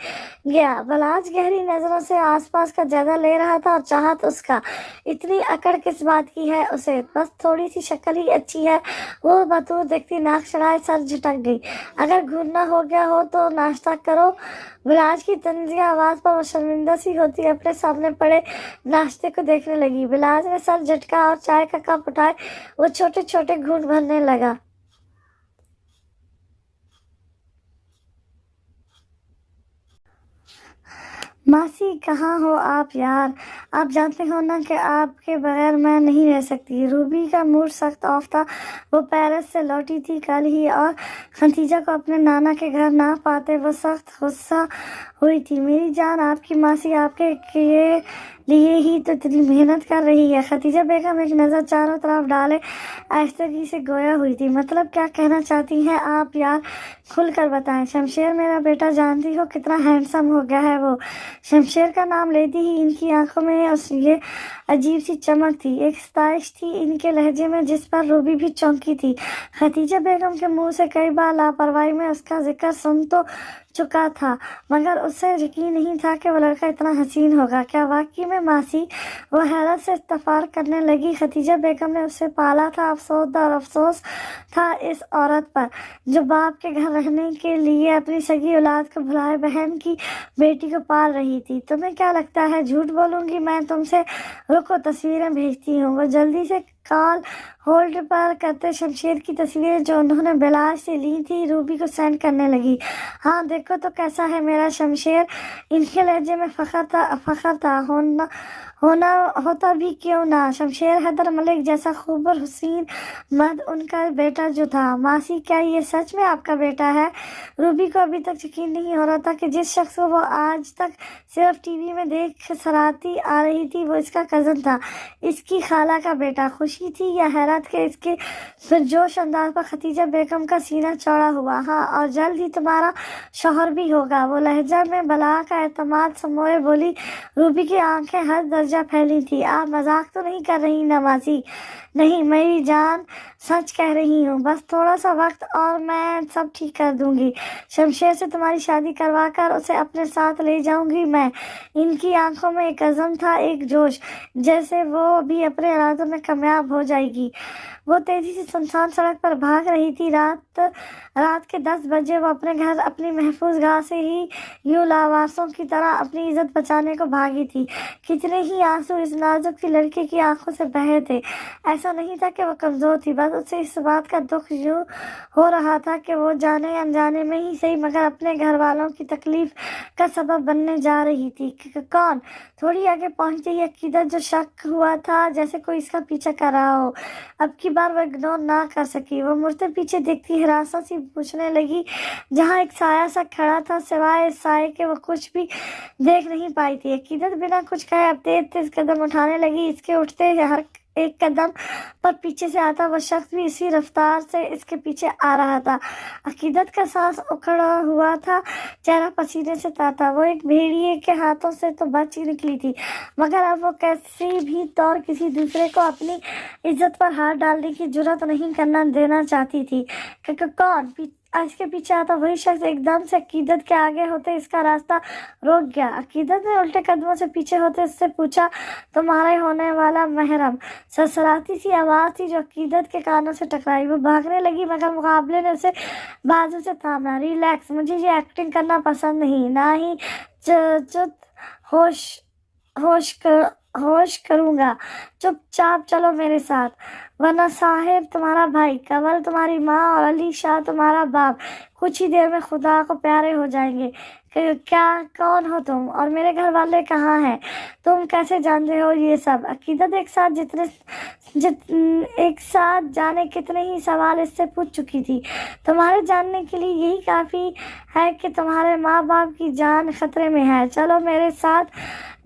गया। बलाज गहरी नजरों से आसपास का जायजा ले रहा था और चाहत उसका। इतनी अकड़ किस बात की है उसे, बस थोड़ी सी शक्ल ही अच्छी है। वो बतूर देखती नाक चढ़ाए सर झटक गई। अगर घूरना हो गया हो तो नाश्ता करो। बिलाज की तंजिया आवाज पर वो शर्मिंदा सी होती अपने सामने पड़े नाश्ते को देखने लगी। बिलाज ने सर झटका और चाय का कप उठाए वो छोटे छोटे घूंट भरने लगा। मासी कहाँ हो आप यार? आप जानते हो ना कि आपके बगैर मैं नहीं रह सकती। रूबी का मूड सख्त ऑफ था। वो पेरिस से लौटी थी कल ही और खतीजा को अपने नाना के घर ना पाते वो सख्त गुस्सा हुई थी। मेरी जान, आपकी मासी आपके लिए ही तो इतनी मेहनत कर रही है। खतीजा बेगम एक नज़र चारों तरफ डाले आहिस्तगी से गोया हुई थी। मतलब क्या कहना चाहती हैं आप यार? खुल कर बताएं। शमशेर मेरा बेटा, जानती हो कितना हैंडसम हो गया है वो। शमशेर का नाम लेती ही इनकी आंखों में ये अजीब सी चमक थी, एक सताइश थी इनके लहजे में जिस पर रूबी भी चौंकी थी। खतीजा बेगम के मुंह से कई बार लापरवाही में उसका जिक्र सुन तो चुका था, मगर उससे यकीन नहीं था कि वो लड़का इतना हसीन होगा। क्या वाकई में मासी? वो हैरत से इस्तफार करने लगी। खतीजा बेगम ने उसे पाला था। अफसोस था इस औरत पर जो बाप के घर रहने के लिए अपनी सगी औलाद को भुलाए बहन की बेटी को पाल रही थी। तुम्हें क्या लगता है झूठ बोलूंगी मैं तुमसे? रुको, तस्वीरें भेजती हूँ। वो जल्दी से कॉल होल्ड पर करते शमशेर की तस्वीरें जो उन्होंने बिलाज से ली थी रूबी को सेंड करने लगी। हाँ देखो तो कैसा है मेरा शमशेर। इनके लहजे में फखर था होता भी क्यों ना। शमशेर हैदर मलिक जैसा खूब और हुसीन मर्द उनका बेटा जो था। मासी क्या ये सच में आपका बेटा है? रूबी को अभी तक यकीन नहीं हो रहा था कि जिस शख्स को वो आज तक सिर्फ टीवी में देख सराहती आ रही थी वो इसका कजन था, इसकी खाला का बेटा। खुशी थी या हैरत के इसके जोश अंदाज पर खतीजा बेगम का सीना चौड़ा हुआ। हाँ, और जल्द ही तुम्हारा शौहर भी होगा। वो लहजा में बला का एतमाद समोए बोली। रूबी की आंखें हर दर्जा फैली थी। आप मजाक तो नहीं कर रही ना मासी? नहीं मेरी जान, सच कह रही हूँ। बस थोड़ा सा वक्त और मैं सब ठीक कर दूंगी। शमशेर से तुम्हारी शादी करवा कर उसे अपने साथ ले जाऊंगी मैं। इनकी आंखों में एक अज़म था, एक जोश, जैसे वो भी अपने इरादों में कामयाब हो जाएगी। वो तेजी से सुनसान सड़क पर भाग रही थी। रात के 10 बजे वो अपने घर अपनी महफूज गाह से ही यूं लावारसों की तरह अपनी इज्जत बचाने को भागी थी। कितने ही आंसू इस नाजुक सी लड़की की आंखों से बहे थे। ऐसा नहीं था कि वो कमजोर थी, बस उसे इस बात का दुख यूं हो रहा था कि वो जाने अनजाने में ही सही मगर अपने घर वालों की तकलीफ का सबब बनने जा रही थी। कौन? थोड़ी आगे पहुंचते ही अकीदत जो शक हुआ था जैसे कोई इसका पीछा कर रहा हो, अब की बार वो इग्नोर ना कर सकी। वो मुड़ते पीछे देखती हिरासत सी पूछने लगी। जहाँ एक साया सा खड़ा था, सिवाय इस साये के वो कुछ भी देख नहीं पाई थी। अकीदत बिना कुछ कहे अब तेज कदम उठाने लगी। इसके उठते हर एक कदम पर पीछे से आता वो शख्स भी इसी रफ्तार से इसके पीछे आ रहा था। अकीदत का सांस उखड़ा हुआ था, चेहरा पसीने से ताता। वो एक भेड़िए के हाथों से तो बच ही निकली थी, मगर अब वो कैसी भी तौर किसी दूसरे को अपनी इज्जत पर हाथ डालने की जुर्रत नहीं करना देना चाहती थी। कौन? इसके पीछे आता वही शख्स एकदम से अकीदत के आगे होते इसका रास्ता रोक गया। अकीदत ने उल्टे कदमों से पीछे होते इससे पूछा, तुम्हारे होने वाला महरम? सरसराती सी आवाज थी जो अकीदत के कानों से टकराई। वो भागने लगी मगर मुकाबले ने उसे बाजू से थामा। रिलैक्स, मुझे ये एक्टिंग करना पसंद नहीं, ना ही होश करूंगा। चुपचाप चलो मेरे साथ, वरना साहिब तुम्हारा भाई, कमल तुम्हारी माँ और अली शाह तुम्हारा बाप कुछ ही देर में खुदा को प्यारे हो जाएंगे। क्या कौन हो तुम और मेरे घर वाले कहाँ हैं? तुम कैसे जानते हो ये सब? अकीदत एक साथ जाने कितने ही सवाल इससे पूछ चुकी थी। तुम्हारे जानने के लिए यही काफी है कि तुम्हारे माँ बाप की जान खतरे में है। चलो मेरे साथ।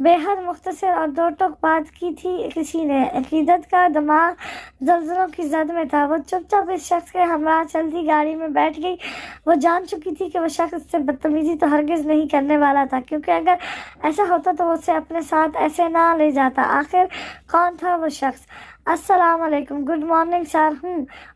बेहद मुख्तसर और दो टोक बात की थी किसी ने। अकीदत का दिमाग जल्जलों की जद में था। वो चुपचाप इस शख्स के हमरा चलती गाड़ी में बैठ गई। वो जान चुकी थी कि वो शख्स इससे बदतमीजी तो हरगिज ہرگز نہیں کرنے والا تھا، کیونکہ اگر ایسا ہوتا تو وہ اسے اپنے ساتھ ایسے نہ لے جاتا۔ آخر کون تھا وہ شخص؟ السلام علیکم، گڈ مارننگ سر۔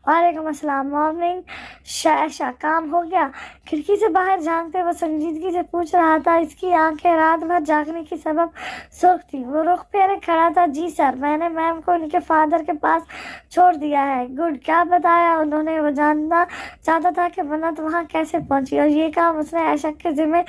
وعلیکم السلام، مارننگ شائشہ، کام ہو گیا؟ کھڑکی سے باہر جھانکتے وہ سنجیدگی سے پوچھ رہا تھا۔ اس کی آنکھیں رات بھر جاگنے کی سبب سرخ تھی۔ وہ رخ پھیرے کھڑا تھا۔ جی سر، میں نے میم کو ان کے فادر کے پاس چھوڑ دیا ہے۔ گڈ، کیا بتایا انہوں نے؟ وہ جاننا چاہتا تھا کہ منت وہاں کیسے پہنچی، اور یہ کام اس نے عائشہ کے ذمہ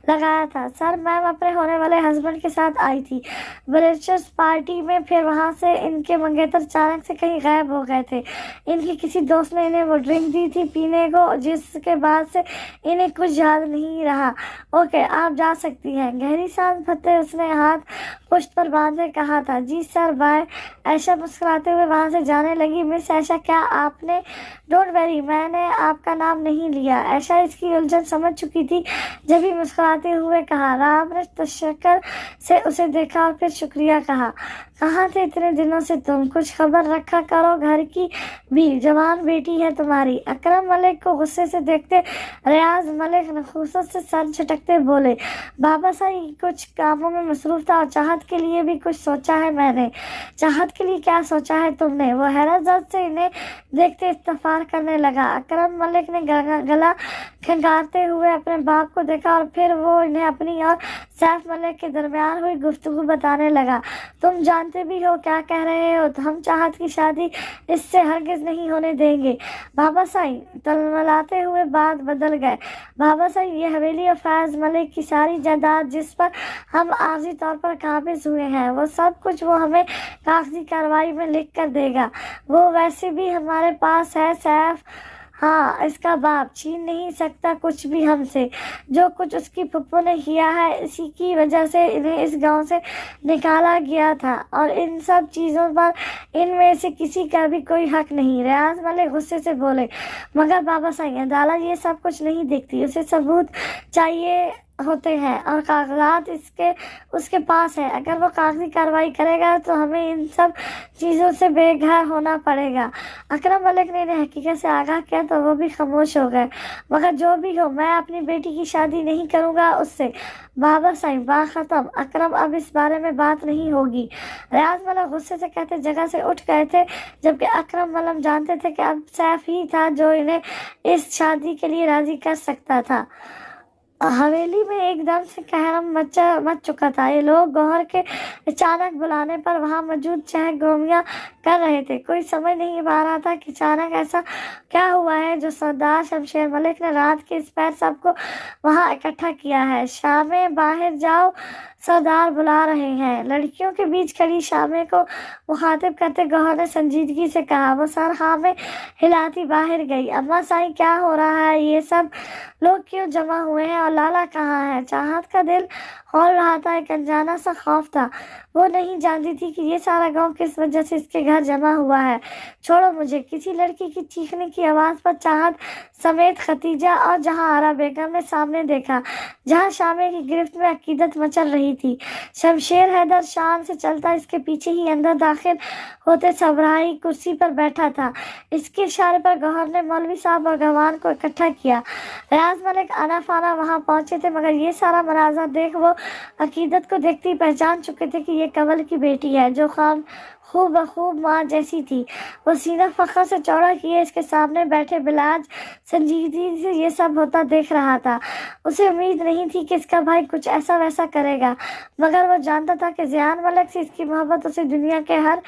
لگایا تھا۔ سر، میم اپنے ہونے والے ہسبینڈ کے ساتھ آئی تھی بیچلرز پارٹی میں، پھر وہاں سے ان کے منگیتر اچانک سے کہیں غائب ہو گئے تھے۔ ان کی کسی دوست نے انہیں وہ ڈرنک دی تھی پینے کو، جس کے بعد سے انہیں کچھ یاد نہیں رہا۔ اوکے، آپ جا سکتی ہیں۔ گہری سانس بھرتے اس نے ہاتھ پشت پر باندھے کہا تھا۔ جی سر، بائے۔ عائشہ مسکراتے ہوئے وہاں سے جانے لگی۔ مس عائشہ، کیا آپ نے؟ ڈونٹ ویری، میں نے آپ کا نام نہیں لیا۔ عائشہ اس کی الجھن سمجھ چکی تھی، جبھی مسکراتے ہوئے کہا۔ رام نے تشکر سے اسے دیکھا اور پھر شکریہ کہا۔ کہاں تھے اتنے دنوں سے تم؟ کچھ خبر رکھا کرو گھر کی بھی، جوان بیٹی ہے تمہاری۔ اکرم ملک کو غصے سے دیکھتے ریاض ملک نخوست سے سر جھٹکتے بولے۔ بابا صاحب کچھ کاموں میں مصروف تھا، اور چاہت کے لیے بھی کچھ سوچا ہے میں نے۔ چاہت کے لیے کیا سوچا ہے تم نے؟ وہ حیرت زد سے انہیں دیکھتے استفسار کرنے لگا۔ اکرم ملک نے گلا کھنگارتے ہوئے اپنے باپ کو دیکھا، اور پھر وہ انہیں اپنی اور سیف ملک کے درمیان ہوئی گفتگو بتانے لگا۔ تم جانتے بھی ہو کیا کہہ رہے ہو، ہم چاہت کی شادی اس سے ہرگز نہیں ہونے دیں گے۔ بابا صاحب تلملاتے ہوئے بات بدل گئے۔ بابا صاحب، یہ حویلی اور فیض ملک کی ساری جائیداد جس پر ہم عارضی طور پر قابض ہوئے ہیں، وہ سب کچھ وہ ہمیں کاغذی کارروائی میں لکھ کر دے گا۔ وہ ویسے بھی ہمارے پاس ہے سیف، ہاں، اس کا باپ چھین نہیں سکتا کچھ بھی ہم سے۔ جو کچھ اس کی پھپھو نے کیا ہے، اسی کی وجہ سے انہیں اس گاؤں سے نکالا گیا تھا، اور ان سب چیزوں پر ان میں سے کسی کا بھی کوئی حق نہیں۔ ریاض ملک غصے سے بولے۔ مگر بابا صاحب، عدالت یہ سب کچھ نہیں دیکھتی، اسے ثبوت چاہیے ہوتے ہیں، اور کاغذات اس کے پاس ہے۔ اگر وہ کاغذی کارروائی کرے گا تو ہمیں ان سب چیزوں سے بے گھر ہونا پڑے گا۔ اکرم ملک نے انہیں حقیقت سے آگاہ کیا تو وہ بھی خاموش ہو گئے۔ مگر جو بھی ہو، میں اپنی بیٹی کی شادی نہیں کروں گا اس سے۔ بابا صاحب، بات ختم، اکرم، اب اس بارے میں بات نہیں ہوگی۔ ریاض ملک غصے سے کہتے جگہ سے اٹھ گئے تھے، جبکہ اکرم ملک جانتے تھے کہ اب سیف ہی تھا جو انہیں اس شادی کے لیے راضی کر سکتا تھا۔ حویلی میں ایک دم سے قہرم مچ چکا تھا۔ یہ لوگ گوہر کے اچانک بلانے پر وہاں موجود چہک گومیاں کر رہے تھے۔ کوئی سمجھ نہیں پا رہا تھا کہ اچانک ایسا کیا ہوا ہے جو سردار شمشیر ملک نے رات کے اس پیر سب کو وہاں اکٹھا کیا ہے۔ شامیں، باہر جاؤ، سردار بلا رہے ہیں۔ لڑکیوں کے بیچ کھڑی شامیں کو مخاطب کرتے گوہر نے سنجیدگی سے کہا۔ وہ سر ہاں میں ہلاتی باہر گئی۔ اماں صاحب، کیا ہو رہا ہے؟ یہ سب لوگ کیوں جمع ہوئے ہیں، اور لالا کہاں ہے؟ چاہت کا دل کھول رہا تھا، ایک انجانا سا خوف تھا۔ وہ نہیں جانتی تھی کہ یہ سارا گاؤں کس وجہ سے اس کے گھر جمع ہوا ہے۔ چھوڑو مجھے۔ کسی لڑکی کی چیخنے کی آواز پر چاہت سمیت ختیجہ اور جہاں آرا بیگم نے سامنے دیکھا، جہاں شامے کی گرفت میں عقیدت مچل رہی تھی۔ شمشیر حیدر شان سے چلتا اس کے پیچھے ہی اندر داخل ہوتے صبرائی کرسی پر بیٹھا تھا۔ اس کے اشارے پر گوہر نے مولوی صاحب اور گوان کو اکٹھا کیا۔ ریاض ملک آنا فانا وہاں پہنچے تھے، مگر یہ سارا مناظر دیکھ وہ عقیدت کو دیکھتی پہچان چکے تھے کہ یہ کنول کی بیٹی ہے، جو خوب بخوب ماں جیسی تھی۔ وہ سینہ فخر سے چوڑا کیے اس کے سامنے بیٹھے بلاج سنجیدگی سے یہ سب ہوتا دیکھ رہا تھا۔ اسے امید نہیں تھی کہ اس کا بھائی کچھ ایسا ویسا کرے گا، مگر وہ جانتا تھا کہ ذیان ملک سے اس کی محبت اسے دنیا کے ہر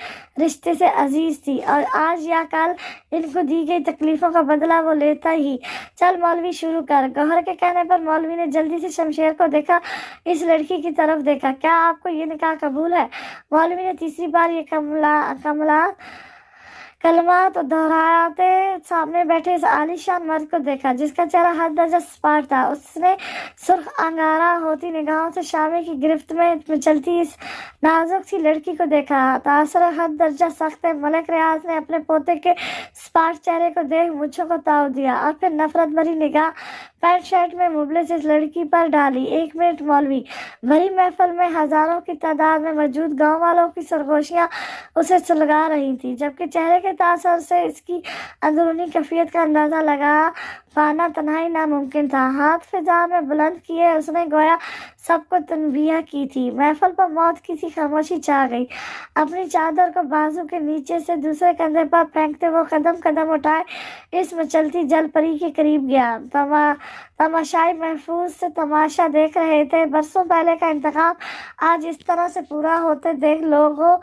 رشتے سے عزیز تھی، اور آج یا کل ان کو دی گئی تکلیفوں کا بدلہ وہ لیتا ہی۔ چل مولوی، شروع کر۔ گوہر کے کہنے پر مولوی نے جلدی سے شمشیر کو دیکھا، اس لڑکی کی طرف دیکھا۔ کیا آپ کو یہ نکاح قبول ہے؟ مولوی نے تیسری بار یہ کلمات دہراتے سامنے بیٹھے اس عالی شان مرد کو دیکھا، جس کا چہرہ حد درجہ سپاٹ تھا۔ اس نے سرخ انگارہ ہوتی نگاہوں سے شامے کی گرفت میں چلتی اس نازک سی لڑکی کو دیکھا۔ تاثر حد درجہ سخت ہے۔ ملک ریاض نے اپنے پوتے کے سپاٹ چہرے کو دیکھ مونچھوں کو تاؤ دیا، اور پھر نفرت بھری نگاہ पैंट शर्ट में मुबले से इस लड़की पर डाली। 1 मिनट मौलवी। भरी महफिल में हजारों की तादाद में मौजूद गांव वालों की सरगोशियां उसे सुलगा रही थी, जबकि चेहरे के तासर से इसकी अंदरूनी कैफियत का अंदाजा लगा पाना तन्हाई नामुमकिन था। हाथ फिजा में बुलंद किए उसने गोया सबको तनबीह की थी। महफिल पर मौत की सी खामोशी छा गई। अपनी चादर को बाजू के नीचे से दूसरे कंधे पर फेंकते वो कदम कदम उठाए इस मचलती जल परी के करीब गया। तमाशाई महफूज से तमाशा देख रहे थे। बरसों पहले का इंतकाम आज इस तरह से पूरा होते देख लोगों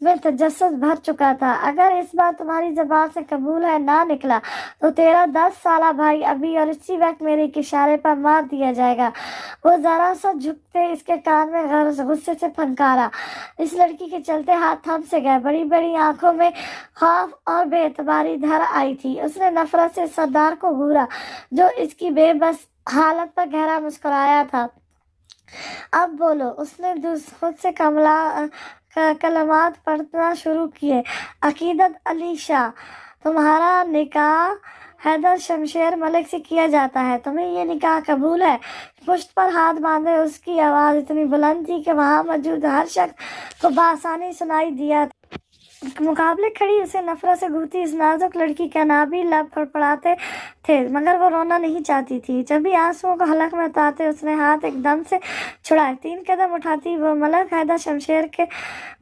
में तजस्सुस भर चुका था। अगर इस बार तुम्हारी जबान से कबूल है ना निकला तो तेरा 10 साला भाई अभी और इसी वक्त मेरे इशारे पर मार दिया जाएगा। वो जरा सा झुकते इसके कान में गुस्से से फनकारा। इस लड़की के चलते हाथ थम से गए। बड़ी बड़ी आंखों में खौफ और बेएतबारी धर आई थी। उसने नफरत से सरदार को घूरा जो इसकी बेबस हालत पर गहरा मुस्कुराया था। अब बोलो। उसने खुद से कलमात पढ़ना शुरू किए। अकीदत अली शाह, तुम्हारा निकाह हैदर शमशेर मलिक से किया जाता है। तुम्हें ये निकाह कबूल है? पुश्त पर हाथ बांधे उसकी आवाज़ इतनी बुलंद थी कि वहाँ मौजूद हर शख्स को बासानी सुनाई दिया। मुकाबले खड़ी उसे नफरत से घूरती इस नाजुक लड़की के नाभी लब फड़फड़ाते थे, मगर वो रोना नहीं चाहती थी। जब भी आंसुओं को हलक में उतारते उसने हाथ एकदम से छुड़ाए। 3 कदम उठाती वो मलिक हैदर शमशेर के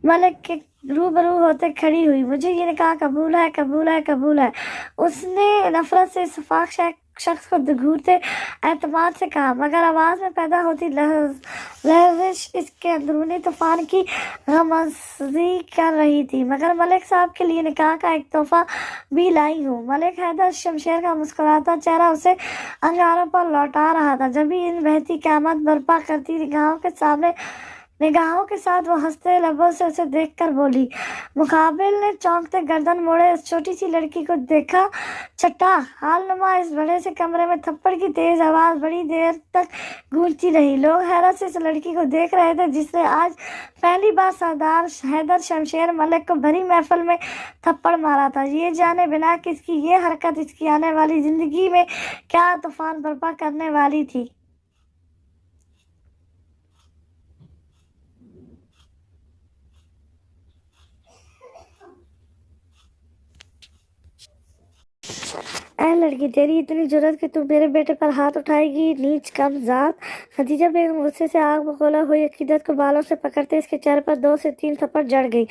मलिक के रूबरू होते खड़ी हुई। मुझे ये निकाह कबूल है, कबूल है, कबूल है। उसने नफरत से सफाक शख्स को घूरते एतमाद से कहा, मगर आवाज़ में पैदा होती लहरिश इसके अंदरूनी तूफान की गमज़दी कर रही थी। मगर मलिक साहब के लिए निकाह का एक तोहफा भी लाई हूँ। मलिक हैदर शमशेर का मुस्कुराता चेहरा उसे अंगारों पर लौटा रहा था। जब भी इन बहती क़यामत बर्पा करती निगाहों के साथ वो हंसते लबों से उसे देखकर बोली। मुकाबिल ने चौंकते गर्दन मोड़े उस छोटी सी लड़की को देखा। चट्टा हाल नुमा इस बड़े से कमरे में थप्पड़ की तेज आवाज़ बड़ी देर तक गूंजती रही। लोग हैरत से इस लड़की को देख रहे थे जिसने आज पहली बार सरदार हैदर शमशेर मलिक को भरी महफिल में थप्पड़ मारा था, ये जाने बिना कि इसकी ये हरकत इसकी आने वाली ज़िंदगी में क्या तूफान बर्पा करने वाली थी। ऐ लड़की, तेरी इतनी जुर्रत कि तू मेरे बेटे पर हाथ उठाएगी, नीच कम जात। खदीजा बेगम गुस्से से आग बगोला हुई अकीदत को बालों से पकड़ते इसके चेहरे पर 2 से 3 थप्पड़ जड़ गई।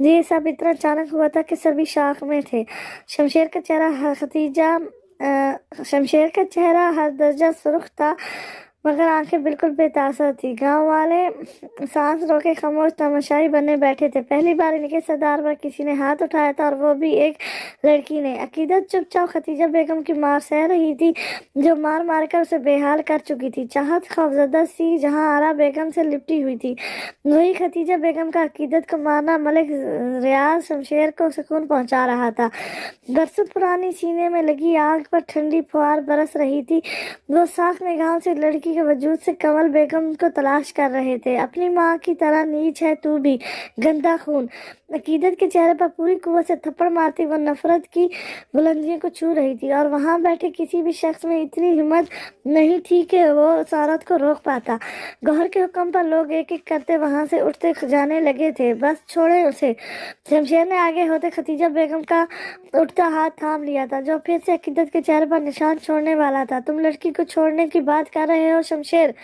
ये सब इतना अचानक हुआ था कि सभी शाख में थे। शमशेर का चेहरा हर दर्जा सुर्ख था, मगर आंखें बिल्कुल बेतासर थी। गांव वाले सांस रोके खामोश तमाशाई बने बैठे थे। पहली बार इनके सरदार पर किसी ने हाथ उठाया था, और वो भी एक लड़की ने। अकीदत चुपचाप खदीजा बेगम की मार सह रही थी, जो मार मार कर उसे बेहाल कर चुकी थी। चाहत खौफजदा सी जहां आरा बेगम से लिपटी हुई थी, वही खदीजा बेगम का अकीदत को मारना मलिक रियाज शमशेर को सुकून पहुंचा रहा था। बरसों पुरानी सीने में लगी आग पर ठंडी फुहार बरस रही थी। वो साफ निगाहों से लड़की के वजूद से कमल बेगम को तलाश कर रहे थे। अपनी माँ की तरह नीच है तू भी, गंदा खून। अकीदत के चेहरे पर पूरी कुव्वत से थप्पड़ मारती वो नफरत की बुलंदियों को छू रही थी, और वहां बैठे किसी भी शख्स में इतनी हिम्मत नहीं थी कि वो उस औरत को रोक पाता। गौहर के हुक्म पर लोग एक एक करते वहां से उठते जाने लगे थे। बस छोड़े उसे। शमशेर ने आगे होते खदीजा बेगम का उठता हाथ थाम लिया था, जो फिर से अकीदत के चेहरे पर निशान छोड़ने वाला था। तुम लड़की को छोड़ने की बात कर रहे हो शमशेर?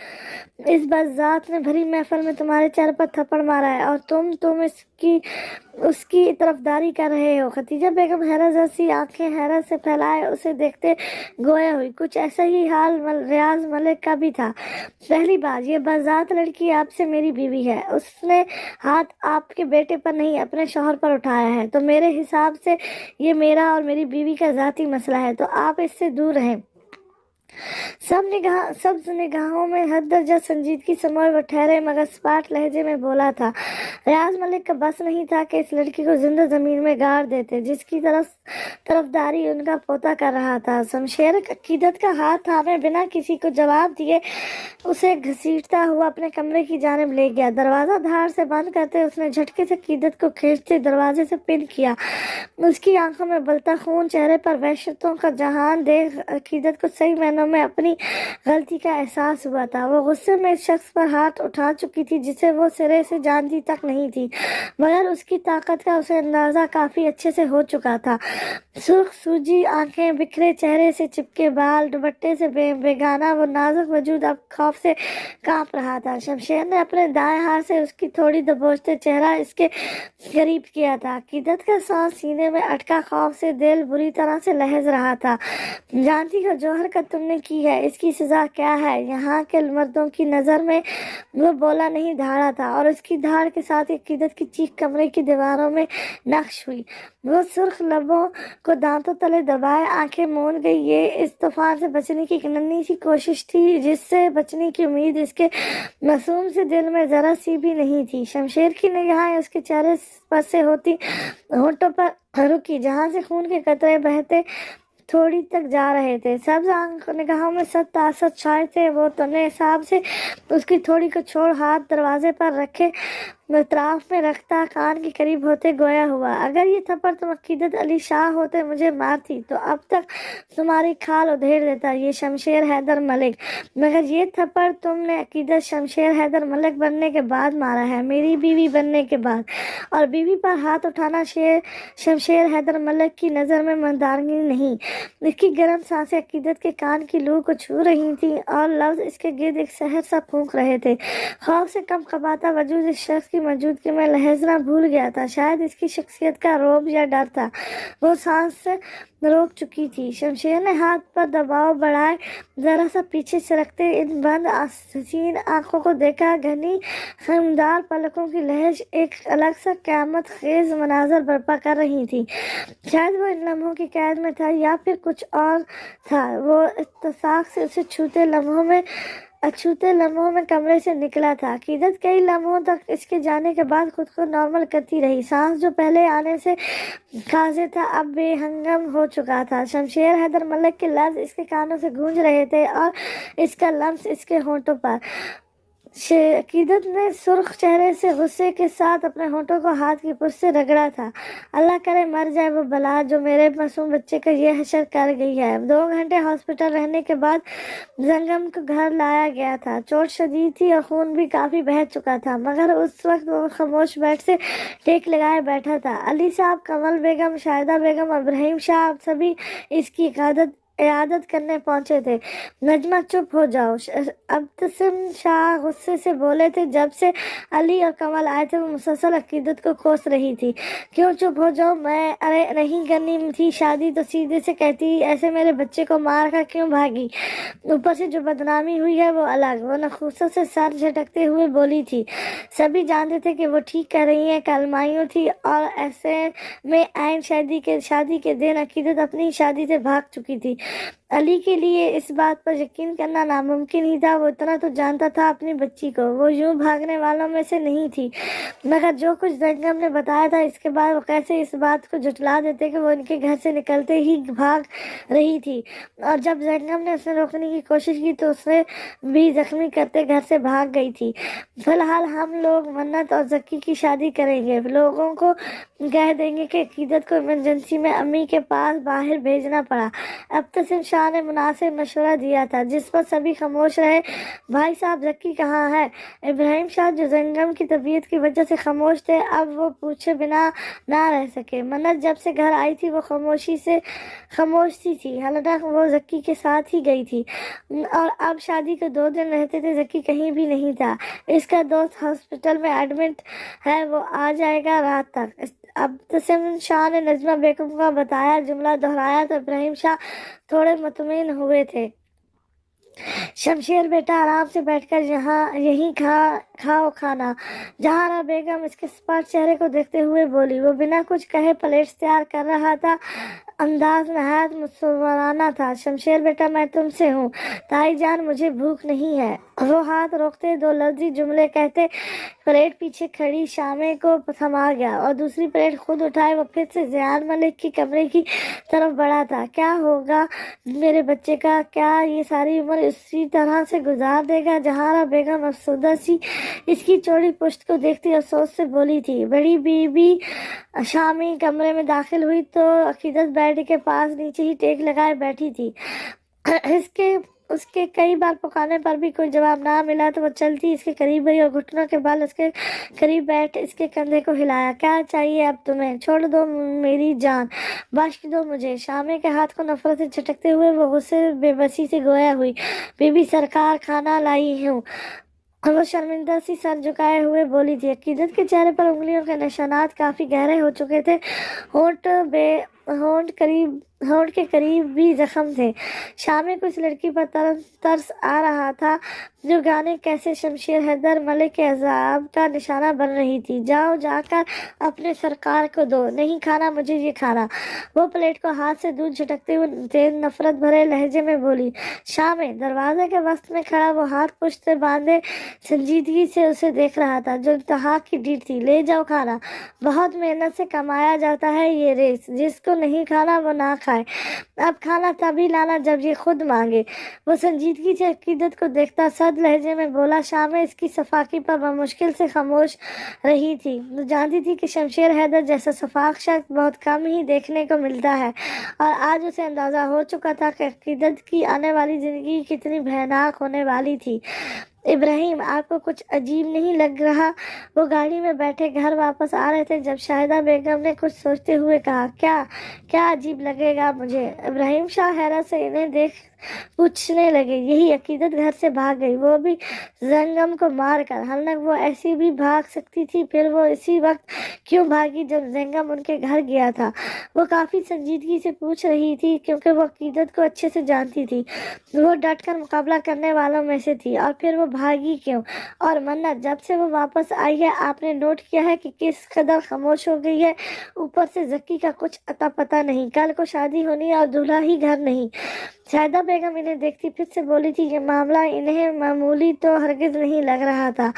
इस बज़ात ने भरी महफिल में तुम्हारे चेहरे पर थप्पड़ मारा है, और तुम उसकी तरफदारी कर रहे हो। खदीजा बेगम हैरत जैसी आंखें हैरत से फैलाए उसे देखते गोया हुई। कुछ ऐसा ही हाल रियाज मलिक का भी था। पहली बार ये बज़ात लड़की आपसे मेरी बीवी है। उसने हाथ आपके बेटे पर नहीं, अपने शौहर पर उठाया है, तो मेरे हिसाब से ये मेरा और मेरी बीवी का ज़ाती मसला है, तो आप इससे दूर रहें। सब निगाहों में हद दर्जा संजीदगी समोए वो ठहरे, मगर स्पाट लहजे में बोला था। रियाज मलिक का बस नहीं था कि इस लड़की को जिंदा जमीन में गाड़ देते, जिसकी तरफदारी उनका पोता कर रहा था। शमशेर अकीदत का हाथ थामे बिना किसी को जवाब दिए उसे घसीटता हुआ अपने कमरे की जानिब ले गया। दरवाजा धार से बंद करते उसने झटके से अकीदत को खींचते दरवाजे से पिन किया। उसकी आंखों में बलता खून, चेहरे पर वहशतों का जहान देख अकीदत को सही मैनों دنوں میں اپنی غلطی کا احساس ہوا تھا۔ وہ غصے میں اس شخص پر ہاتھ اٹھا چکی تھی جسے وہ سرے سے جانتی تک نہیں تھی، مگر اس کی طاقت کا اسے اندازہ کافی اچھے سے ہو چکا تھا۔ سرخ سوجی آنکھیں، بکھرے چہرے سے چپکے بال، دوپٹے سے بیگانہ وہ نازک وجود اب خوف سے کانپ رہا تھا۔ شمشیر نے اپنے دائیں ہاتھ سے اس کی تھوڑی دبوچتے چہرہ اس کے قریب کیا تھا۔ عقیدت کا سانس سینے میں اٹکا، خوف سے دل بری طرح سے لہج رہا تھا۔ جانتی ہو جو حرکت تم نے کی ہے اس کی سزا کیا ہے؟ یہاں کے مردوں کی نظر میں وہ بولا نہیں دھاڑا تھا، اور اس کی دھاڑ کے ساتھ عقیدت کی چیخ کمرے کی دیواروں میں نقش ہوئی۔ وہ سرخ لبوں کو دانتوں تلے دبائے آنکھیں موند گئی۔ یہ اس طوفان سے بچنے کی ایک ننھی سی کوشش تھی جس سے بچنے کی امید اس کے معصوم سے دل میں ذرا سی بھی نہیں تھی۔ شمشیر کی نگاہیں اس کے چہرے پر سے ہوتی ہونٹوں پر رکی جہاں سے خون کے قطرے بہتے تھوڑی تک جا رہے تھے۔ سبز نگاہوں میں سخت تاثر چھائے تھے۔ وہ تنے حساب سے اس کی تھوڑی کو چھوڑ ہاتھ دروازے پر رکھے اطراف میں رکھتا کان کے قریب ہوتے گویا ہوا، اگر یہ تھپڑ تم عقیدت علی شاہ ہوتے مجھے مارتی تو اب تک تمہاری کھال ادھیڑ دیتا یہ شمشیر حیدر ملک، مگر یہ تھپڑ تم نے عقیدت شمشیر حیدر ملک بننے کے بعد مارا ہے، میری بیوی بننے کے بعد۔ اور بیوی پر ہاتھ اٹھانا شمشیر حیدر ملک کی نظر میں مردانگی نہیں۔ اس کی گرم سانسیں عقیدت کے کان کی لو کو چھو رہی تھیں اور لفظ اس کے گرد ایک سحر سا پھونک رہے تھے۔ خوف سے کم کباتا وجود اس شخص کی موجودگی میں لہجنا بھول گیا تھا، شاید اس کی شخصیت کا رعب یا ڈر تھا۔ وہ سانس روک چکی تھی۔ شمشیر نے ہاتھ پر دباؤ بڑھائے، ذرا سا پیچھے سرکتے ان بند حسین آنکھوں کو دیکھا۔ گھنی خمدار پلکوں کی لہج ایک الگ سا قیامت خیز مناظر برپا کر رہی تھی۔ شاید وہ ان لمحوں کی قید میں تھا یا پھر کچھ اور تھا۔ وہ اتفاق سے اسے چھوتے لمحوں میں کمرے سے نکلا تھا۔ عقیدت کئی لمحوں تک اس کے جانے کے بعد خود کو نارمل کرتی رہی۔ سانس جو پہلے آنے سے قاصر تھا اب بے ہنگم ہو چکا تھا۔ شمشیر حیدر ملک کے لفظ اس کے کانوں سے گونج رہے تھے اور اس کا لمس اس کے ہونٹوں پر۔ عقیدت نے سرخ چہرے سے غصے کے ساتھ اپنے ہونٹوں کو ہاتھ کی پشت سے رگڑا تھا۔ اللہ کرے مر جائے وہ بلا جو میرے معصوم بچے کا یہ حشر کر گئی ہے۔ 2 گھنٹے ہاسپٹل رہنے کے بعد زنگم کو گھر لایا گیا تھا۔ چوٹ شدید تھی اور خون بھی کافی بہہ چکا تھا، مگر اس وقت وہ خاموش بیٹھ سے ٹیک لگائے بیٹھا تھا۔ علی صاحب، کمل بیگم، شاہدہ بیگم اور ابراہیم شاہ سبھی اس کی عیادت کرنے پہنچے تھے۔ نجمہ چپ ہو جاؤ، ابتسم شاہ غصے سے بولے تھے۔ جب سے علی اور کمل آئے تھے وہ مسلسل عقیدت کو کوس رہی تھی۔ کیوں چپ ہو جاؤ میں؟ ارے نہیں کرنی تھی شادی تو سیدھے سے کہتی، ایسے میرے بچے کو مار کر کیوں بھاگی؟ اوپر سے جو بدنامی ہوئی ہے وہ الگ۔ وہ نخوست سے سر جھٹکتے ہوئے بولی تھی۔ سبھی جانتے تھے کہ وہ ٹھیک کہہ رہی ہیں، کل مایوں تھی، اور ایسے میں عین شادی کے دن عقیدت اپنی شادی سے بھاگ چکی تھی۔ علی کے لیے اس بات پر یقین کرنا ناممکن ہی تھا۔ وہ اتنا تو جانتا تھا اپنی بچی کو، وہ یوں بھاگنے والوں میں سے نہیں تھی، مگر جو کچھ زنگم نے بتایا تھا اس کے بعد وہ کیسے اس بات کو جھٹلا دیتے کہ وہ ان کے گھر سے نکلتے ہی بھاگ رہی تھی، اور جب زنگم نے اسے روکنے کی کوشش کی تو اسے بھی زخمی کرتے گھر سے بھاگ گئی تھی۔ فی الحال ہم لوگ منت اور ذکی کی شادی کریں گے۔ لوگوں کو کہہ دیں گے کہ عقیدت کو ایمرجنسی میں امی کے پاس باہر بھیجنا پڑا۔ ابتسم شاہ نے مناسب مشورہ دیا تھا جس پر سبھی خاموش رہے۔ بھائی صاحب ذکی کہاں ہے؟ ابراہیم شاہ جو زنگم کی طبیعت کی وجہ سے خاموش تھے اب وہ پوچھے بنا نہ رہ سکے۔ منت جب سے گھر آئی تھی وہ خاموش سی تھی، حالانکہ وہ ذکی کے ساتھ ہی گئی تھی، اور اب شادی کے 2 دن رہتے تھے ذکی کہیں بھی نہیں تھا۔ اس کا دوست ہاسپٹل میں ایڈمٹ ہے، وہ آ جائے گا رات تک۔ ابتسم شاہ نے نجمہ بیگم کا بتایا جملہ دہرایا تو ابراہیم شاہ تھوڑے مطمئن ہوئے تھے۔ شمشیر بیٹا آرام سے بیٹھ کر یہیں کھاؤ کھانا۔ جہاں بیگم اس کے سپاٹ چہرے کو دیکھتے ہوئے بولی۔ وہ بنا کچھ کہے پلیٹس تیار کر رہا تھا، انداز نہایت مصورانہ تھا۔ شمشیر بیٹا میں تم سے ہوں، تائی جان مجھے بھوک نہیں ہے۔ وہ ہاتھ روکتے 2 لفظی جملے کہتے پلیٹ پیچھے کھڑی شامے کو تھما گیا اور دوسری پلیٹ خود اٹھائے وہ پھر سے زیان ملک کی کمرے کی طرف بڑھا تھا۔ کیا ہوگا میرے بچے کا؟ کیا یہ ساری عمر اسی طرح سے گزار دے گا؟ جہاں بیگم افسردہ سی اس کی چوڑی پشت کو دیکھتی افسوس سے بولی تھی۔ بڑی بی بی شامی کمرے میں داخل ہوئی تو عقیدت بیڈ کے پاس نیچے ہی ٹیک لگائے بیٹھی تھی۔ اس کے کئی بار پکارنے پر بھی کوئی جواب نہ ملا تو وہ چلتی اس کے قریب گئی اور گھٹنوں کے بل اس کے قریب بیٹھ اس کے کندھے کو ہلایا. کیا چاہیے اب تمہیں؟ چھوڑ دو میری جان، بخش دو مجھے. شامے کے ہاتھ کو نفرت سے جھٹکتے ہوئے وہ غصے بے بسی سے گویا ہوئی. بی بی سرکار، کھانا لائی ہوں. وہ شرمندہ سی سر جھکائے ہوئے بولی تھی. عقیدت کے چہرے پر انگلیوں کے نشانات کافی گہرے ہو چکے تھے. ہونٹ کے قریب بھی زخم تھے. شامے کو اس لڑکی پر ترس آ رہا تھا جو گانے کیسے شمشیر حیدر ملک کے عذاب کا نشانہ بن رہی تھی. جاؤ، جا کر اپنے سرکار کو دو. نہیں کھانا مجھے یہ کھانا. وہ پلیٹ کو ہاتھ سے دودھ جھٹکتے ہوئے تیز نفرت بھرے لہجے میں بولی. شامے دروازے کے وسط میں کھڑا وہ ہاتھ پشت سے باندھے سنجیدگی سے اسے دیکھ رہا تھا جو انتہا کی ڈیٹ تھی. لے جاؤ کھانا، بہت محنت سے کمایا جاتا ہے یہ ریس. جس کو نہیں کھانا وہ نہ کھائے. اب کھانا تبھی لانا جب یہ خود مانگے. وہ سنجیدگی سے عقیدت کو دیکھتا سرد لہجے میں بولا. شامے اس کی صفاقی پر بمشکل سے خاموش رہی تھی. وہ جانتی تھی کہ شمشیر حیدر جیسا صفاق شخص بہت کم ہی دیکھنے کو ملتا ہے اور آج اسے اندازہ ہو چکا تھا کہ عقیدت کی آنے والی زندگی کتنی بھیانک ہونے والی تھی. ابراہیم، آپ کو کچھ عجیب نہیں لگ رہا؟ وہ گاڑی میں بیٹھے گھر واپس آ رہے تھے جب شاہدہ بیگم نے کچھ سوچتے ہوئے کہا. کیا عجیب لگے گا مجھے؟ ابراہیم شاہ حیرت سے انہیں دیکھ پوچھنے لگے. یہی عقیدت گھر سے بھاگ گئی، وہ بھی زنگم کو مار کر. حالانکہ وہ ایسی بھی بھاگ سکتی تھی، پھر وہ اسی وقت کیوں بھاگی جب زنگم ان کے گھر گیا تھا؟ وہ کافی سنجیدگی سے پوچھ رہی تھی کیونکہ وہ عقیدت کو اچھے سے جانتی تھی. وہ ڈٹ کر مقابلہ کرنے والوں میں سے تھی. اور پھر وہ بھاگی کیوں؟ اور منت، جب سے وہ واپس آئی ہے آپ نے نوٹ کیا ہے کہ کس قدر خاموش ہو گئی ہے؟ اوپر سے ذکی کا کچھ اتا پتہ نہیں. کل کو شادی ہونی اور دولہا ہی گھر نہیں. شاہدہ بیگم انہیں دیکھتی پھر سے بولی تھی. یہ معاملہ انہیں معمولی تو ہرگز نہیں لگ رہا تھا.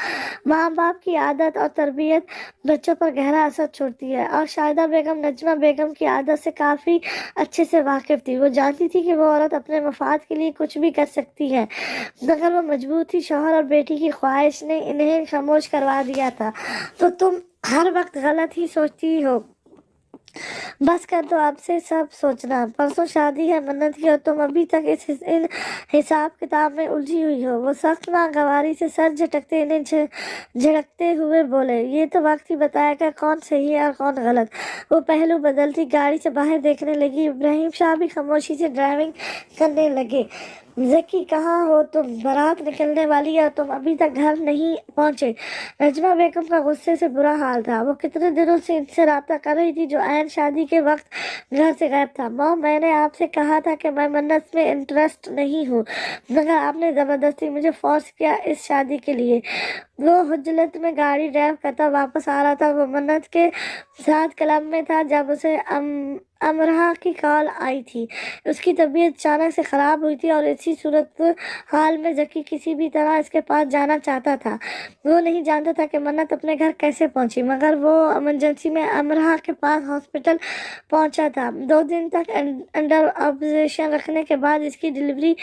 ماں باپ کی عادت اور تربیت بچوں پر گہرا اثر چھوڑتی ہے اور شاہدہ بیگم نجمہ بیگم کی عادت سے کافی اچھے سے واقف تھی. وہ جانتی تھی کہ وہ عورت اپنے مفاد کے لیے کچھ بھی کر سکتی ہے مگر وہ مجبور تھی. شوہر اور بیٹی کی خواہش نے انہیں خاموش کروا دیا تھا. تو تم ہر وقت غلط ہی سوچتی ہو. بس کر دو اب سے سب سوچنا. پرسوں شادی ہے منت کی اور تم ابھی تک ان حساب کتاب میں الجھی ہوئی ہو. وہ سخت ناگواری سے سر جھٹکتے انہیں جھڑکتے ہوئے بولے. یہ تو وقت ہی بتائے گا کون صحیح ہے اور کون غلط. وہ پہلو بدلتی گاڑی سے باہر دیکھنے لگی. ابراہیم شاہ بھی خاموشی سے ڈرائیونگ کرنے لگے. ذکی، کہاں ہو تم؟ بارات نکلنے والی ہے اور تم ابھی تک گھر نہیں پہنچے. نجمہ بیگم کا غصے سے برا حال تھا. وہ کتنے دنوں سے ان سے رابطہ کر رہی تھی جو عین شادی کے وقت گھر سے غائب تھا. ماں، میں نے آپ سے کہا تھا کہ میں منت میں انٹرسٹ نہیں ہوں مگر آپ نے زبردستی مجھے فورس کیا اس شادی کے لیے. وہ حجلت میں گاڑی ڈرائیو کرتا واپس آ رہا تھا. وہ منت کے ساتھ کلب میں تھا جب اسے امرہ کی کال آئی تھی. اس کی طبیعت اچانک سے خراب ہوئی تھی اور اسی صورت حال میں ذکی کسی بھی طرح اس کے پاس جانا چاہتا تھا. وہ نہیں جانتا تھا کہ منت اپنے گھر کیسے پہنچی مگر وہ ایمرجنسی میں امرہ کے پاس ہاسپٹل پہنچا تھا. 2 دن تک انڈر آبزرویشن رکھنے کے بعد اس کی ڈلیوری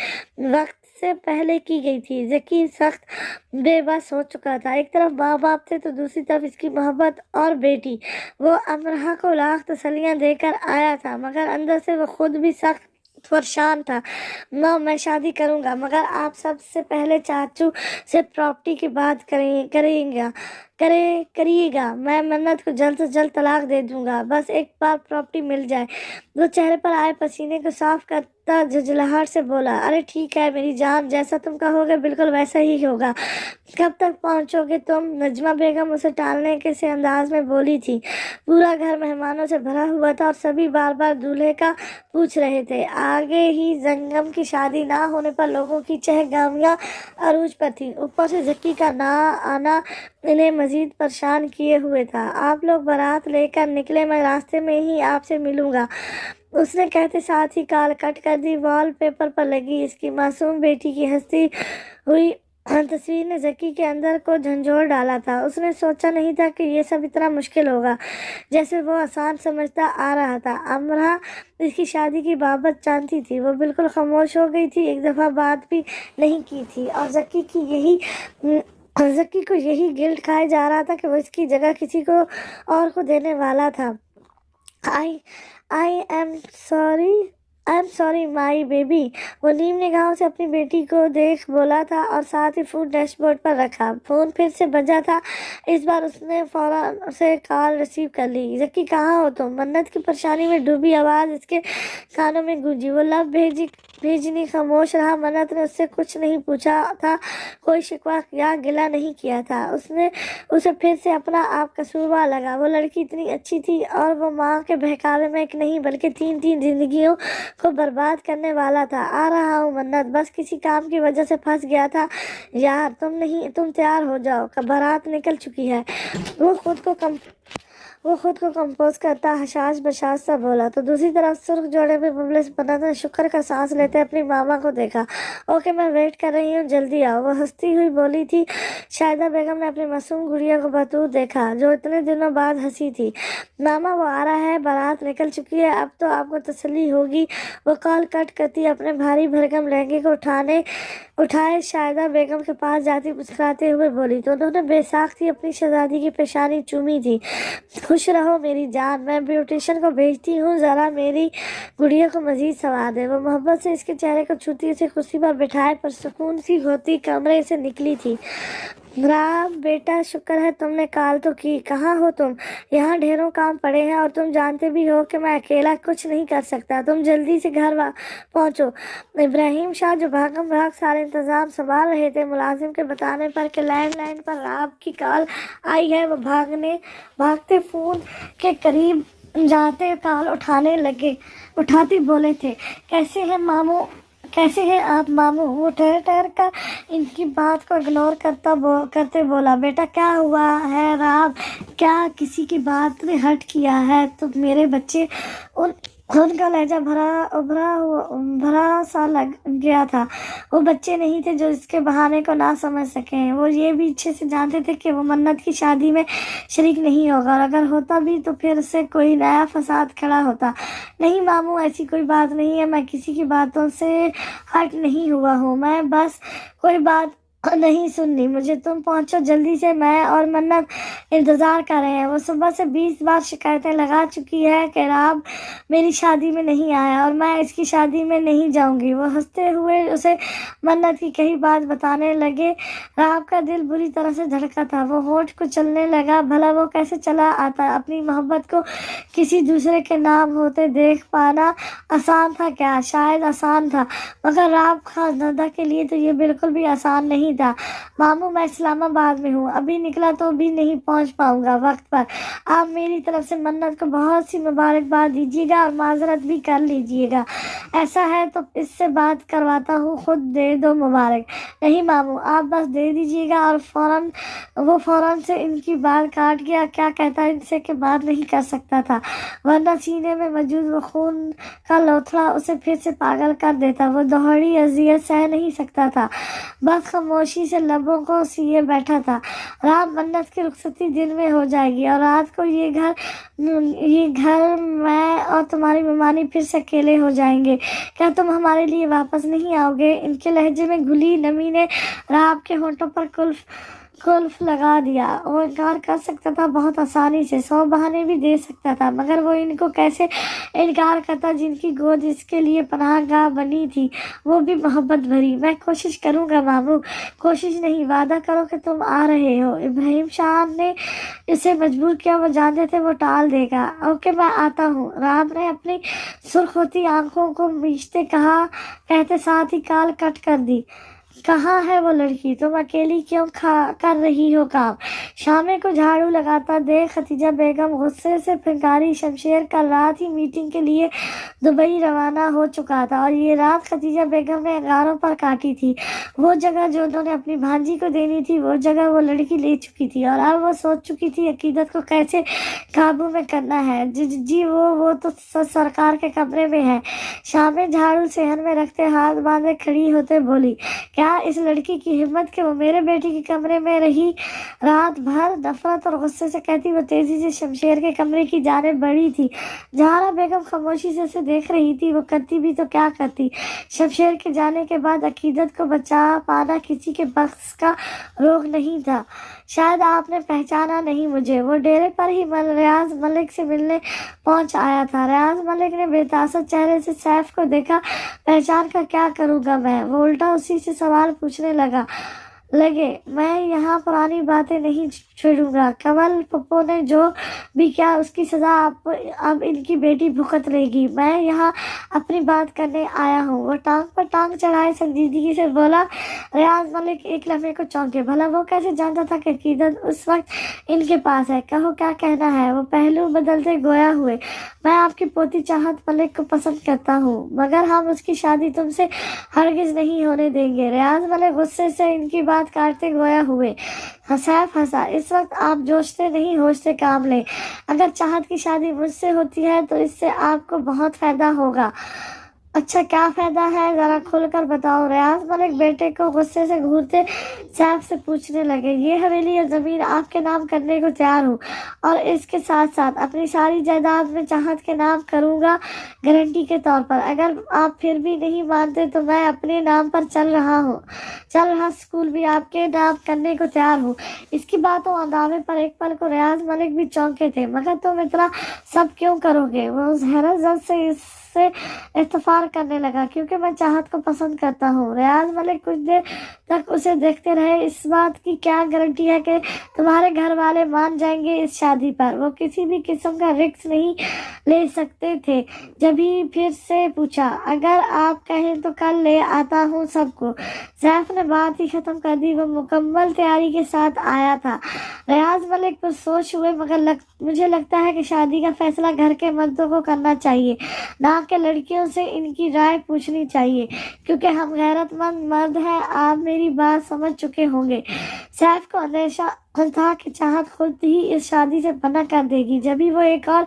وقت سے پہلے کی گئی تھی. ذکی سخت بے بس ہو چکا تھا. ایک طرف ماں باپ تھے تو دوسری طرف اس کی محبت اور بیٹی. وہ امرہ کو لاکھ تسلیاں دے کر آیا تھا مگر اندر سے وہ خود بھی سخت پریشان تھا. ماں، میں شادی کروں گا مگر آپ سب سے پہلے چاچو سے پراپرٹی کی بات کریے گا. میں منت کو جلد سے جلد طلاق دے دوں گا بس ایک بار پراپرٹی مل جائے. وہ چہرے پر آئے پسینے کو صاف کرتا جھجھلاہٹ سے بولا. ارے ٹھیک ہے میری جان، جیسا تم کہو گے بالکل ویسا ہی ہوگا. کب تک پہنچو گے تم؟ نجمہ بیگم اسے ٹالنے کے سے انداز میں بولی تھی. پورا گھر مہمانوں سے بھرا ہوا تھا اور سبھی بار بار دولہے کا پوچھ رہے تھے. آگے ہی زنگم کی شادی نہ ہونے پر لوگوں کی چہگامیاں عروج پر تھی. اوپر سے ذکی کا نہ آنا انہیں مزید پریشان کیے ہوئے تھا. آپ لوگ بارات لے کر نکلے، میں راستے میں ہی آپ سے ملوں گا. اس نے کہتے ساتھ ہی کال کٹ کر دی. وال پیپر پر لگی اس کی معصوم بیٹی کی ہنستی ہوئی تصویر نے ذکی کے اندر کو جھنجھوڑ ڈالا تھا. اس نے سوچا نہیں تھا کہ یہ سب اتنا مشکل ہوگا جیسے وہ آسان سمجھتا آ رہا تھا. امرہ اس کی شادی کی بابت جانتی تھی. وہ بالکل خاموش ہو گئی تھی، ایک دفعہ بات بھی نہیں کی تھی. اور ذکی کو یہی گلٹ کھائے جا رہا تھا کہ وہ اس کی جگہ کسی کو اور کو دینے والا تھا. I am I am sorry my baby, वो नीम निगाहों से अपनी बेटी को देख बोला था और साथ ही फोन डैशबोर्ड पर रखा। फोन फिर से बजा था। इस बार उसने फौरन से कॉल रिसीव कर ली। जक्की कहाँ हो तुम? मन्नत की परेशानी में डूबी आवाज़ इसके कानों में गूंजी। वो लब भेजनी खामोश रहा। मन्नत ने उससे कुछ नहीं पूछा था, कोई शिकवा या गिला नहीं किया था। उसने उसे फिर से अपना आप कसूरवार लगा। वो लड़की इतनी अच्छी थी और वो माँ के बहकावे में एक नहीं बल्कि तीन जिंदगियों को बर्बाद करने वाला था। आ रहा हूँ मन्नत, बस किसी काम की वजह से फंस गया था यार। तुम तैयार हो जाओ, बारात निकल चुकी है। वो खुद को कंपोज करता हशाश बशाश सा बोला। तो दूसरी तरफ सुर्ख जोड़े में मुबलिस मन्नत ने शुक्र का सांस लेते अपनी मामा को देखा। ओके मैं वेट कर रही हूँ, जल्दी आओ, वो हंसती हुई बोली थी। शाहिदा बेगम ने अपनी मासूम गुड़िया को बतूर देखा जो इतने दिनों बाद हंसी थी। मामा वो आ रहा है, बारात निकल चुकी है, अब तो आपको तसल्ली होगी। वो कॉल कट करती अपने भारी भरकम लहंगे को उठाए शाहिदा बेगम के पास जाती मुस्कुराते हुए बोली। तो उन्होंने बेसाख्ती अपनी शहजादी की पेशानी चूमी थी। खुश रहो मेरी जान, मैं ब्यूटिशियन को भेजती हूँ, ज़रा मेरी गुड़िया को मज़ीद सवार दे। वो मोहब्बत से इसके चेहरे को छूती उसे कुर्सी पर बिठाए पर सुकून सी होती कमरे से निकली थी। राब बेटा शुक्र है तुमने कॉल तो की। कहाँ हो तुम? यहाँ ढेरों काम पड़े हैं और तुम जानते भी हो कि मैं अकेला कुछ नहीं कर सकता। तुम जल्दी से घर पहुँचो। इब्राहिम शाह जो भागम भाग सारे इंतज़ाम संभाल रहे थे, मुलाजिम के बताने पर कि लैंडलाइन पर राब की कॉल आई है, वो भागते फ़ोन के करीब जाते कॉल उठाते बोले थे। कैसे हैं आप मामू? वो ठहर कर इनकी बात को इग्नोर करते बोला। बेटा क्या हुआ है राब? क्या किसी की बात ने हर्ट किया है? तो मेरे बच्चे उनका लहजा भरा सा लग गया था। वो बच्चे नहीं थे जो इसके बहाने को ना समझ सकें। वो ये भी अच्छे से जानते थे कि वो मन्नत की शादी में शरीक नहीं होगा और अगर होता भी तो फिर से कोई नया फसाद खड़ा होता। नहीं मामू ऐसी कोई बात नहीं है, मैं किसी की बातों से हर्ट नहीं हुआ हूँ, मैं बस कोई बात नहीं सुननी। मुझे तुम पहुंचो जल्दी से, मैं और मन्नत इंतज़ार कर रहे हैं। वो सुबह से 20 बार शिकायतें लगा चुकी है कि राब मेरी शादी में नहीं आया और मैं इसकी शादी में नहीं जाऊंगी। वो हंसते हुए उसे मन्नत की कई बात बताने लगे। राब का दिल बुरी तरह से धड़का था। वो होठ को चलने लगा। भला वो कैसे चला आता? अपनी मोहब्बत को किसी दूसरे के नाम होते देख पाना आसान था क्या? शायद आसान था, मगर राब खानदादा के लिए तो ये बिल्कुल भी आसान नहीं था। मामू मैं इस्लामाबाद में हूँ, अभी निकला तो भी नहीं पहुँच पाऊंगा वक्त पर। आप मेरी तरफ से मन्नत को बहुत सी मुबारकबाद दीजिएगा और माजरत भी कर लीजिएगा। ऐसा है तो इससे बात करवाता हूँ, खुद दे दो मुबारक। नहीं मामू आप बस दे दीजिएगा। और फौरन से इनकी बात काट गया। क्या कहता इनसे कि बात नहीं कर सकता था, वरना सीने में मौजूद वो खून का लोथड़ा उसे फिर से पागल कर देता। वो दोहरी अजियत सह नहीं सकता था, बस खामोशी से लबों को सिए बैठा था। रात मन्नत की रुखसती दिन में हो जाएगी और रात को ये घर मैं और तुम्हारी मेहमानी फिर से अकेले हो जाएंगे। क्या तुम हमारे लिए वापस नहीं आओगे? इनके लहजे में घुली नमी ने रात के होंठों पर कुल्फ लगा दिया। वो इनकार कर सकता था बहुत आसानी से, 100 बहाने भी दे सकता था, मगर वो इनको कैसे इनकार करता जिनकी गोद इसके लिए पनाहगाह बनी थी, वो भी मोहब्बत भरी। मैं कोशिश करूंगा मामू। कोशिश नहीं, वादा करो कि तुम आ रहे हो। इब्राहिम शाह ने इसे मजबूर किया। वो जानते थे वो टाल देगा। ओके मैं आता हूँ, राब ने अपनी सुर्ख होती आंखों को मीचते कहते साथ ही कॉल कट कर दी। कहाँ है वो लड़की? तुम अकेली क्यों कर रही हो काम? शामे को झाड़ू लगाता देख खतीजा बेगम गुस्से से फिंकारी। शमशेर कल रात ही मीटिंग के लिए दुबई रवाना हो चुका था और ये रात खतीजा बेगम ने अंगारों पर काटी थी। वो जगह जो उन्होंने अपनी भांजी को देनी थी, वो जगह वो लड़की ले चुकी थी और अब वो सोच चुकी थी अकीदत को कैसे काबू में करना है। जी वो तो सरकार के कमरे में है। शामे झाड़ू सेहन में रखते हाथ बांधे खड़ी होते बोली, क्या इस लड़की की हिम्मत कि वो मेरे बेटे के कमरे में रही रात भर? नफरत और गुस्से से कहती वो तेजी से शमशेर के कमरे की जाने बढ़ी थी। जहारा बेगम खामोशी से उसे देख रही थी। वो करती भी तो क्या करती? शमशेर के जाने के बाद अकीदत को बचा पाना किसी के बख्श का रोग नहीं था। शायद आपने पहचाना नहीं मुझे। वो डेरे पर ही रियाज मलिक से मिलने पहुंच आया था। रियाज मलिक ने बेतासर चेहरे से सैफ को देखा। पहचान कर क्या करूंगा मैं? वो उल्टा उसी से सवाल पूछने लगे। मैं यहाँ पुरानी बातें नहीं छेड़ूंगा। कमल पप्पू ने जो भी किया उसकी सजा अब इनकी बेटी भुगत लेगी। मैं यहाँ अपनी बात करने आया हूँ। वो टांग पर टांग चढ़ाए संजीदगी से बोला। रियाज मलिक एक लम्हे को चौंके। भला वो कैसे जानता था कि अकीदत उस वक्त इनके पास है? कहो क्या कहना है? वो पहलू बदलते गोया हुए। मैं आपकी पोती चाहत मलिक को पसंद करता हूँ, मगर हम उसकी शादी तुमसे हरगिज नहीं होने देंगे। रियाज मलिक गुस्से से इनकी बात काटते गोया हुए। सैफ हंसा। इस वक्त आप जोशते नहीं होश से काम लें। अगर चाहत की शादी मुझसे होती है तो इससे आपको बहुत फायदा होगा। अच्छा, क्या फायदा है? जरा खुलकर बताओ। रियाज मलिक बेटे को गुस्से से घूरते सैफ से पूछने लगे। ये हवेली और जमीन आपके नाम करने को तैयार हूँ, और इसके साथ साथ अपनी सारी जायदाद में चाहत के नाम करूँगा, गारंटी के तौर पर। अगर आप फिर भी नहीं मानते तो मैं अपने नाम पर चल रहा स्कूल भी आपके नाम करने को तैयार हूँ। इसकी बातों और दावे पर एक पल को रियाज मलिक भी चौंके थे। मगर तुम इतना सब क्यों करोगे? वो उस हैरत जद से इससे इस्तफार करने लगा। क्योंकि मैं चाहत को पसंद करता हूँ। रियाज मलिक कुछ देर तक उसे देखते रहे। इस बात की क्या गारंटी है कि तुम्हारे घर वाले मान जाएंगे इस शादी पर? वो किसी भी किस्म का रिस्क नहीं ले सकते थे। जब ही फिर से पूछा। अगर आप कहें तो कल ले आता हूँ सबको। सैफ ने बात ही खत्म कर दी। वो मुकम्मल तैयारी के साथ आया था। रियाज मलिक कुछ सोच हुए, मगर मुझे लगता है कि शादी का फैसला घर के मर्दों को करना चाहिए, ना कि लड़कियों से इनकी राय पूछनी चाहिए, क्योंकि हम गैरतमंद मर्द हैं। आप मेरी बात समझ चुके होंगे। सैफ को अंदेशा था कि चाहत खुद ही इस शादी से मना कर देगी। जब भी वो एक और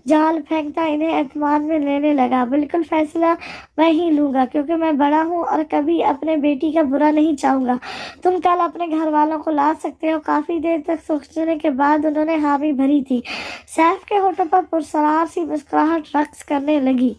जाल फेंकता इन्हें एतमाद में लेने लगा। बिल्कुल फैसला मैं ही लूंगा, क्योंकि मैं बड़ा हूँ और कभी अपने बेटी का बुरा नहीं चाहूंगा। तुम कल अपने घर वालों को ला सकते हो। काफी देर तक सोचने के बाद उन्होंने हामी भरी थी। सैफ के होठों पर पुरसरार सी मुस्कुराहट रक्स करने लगी।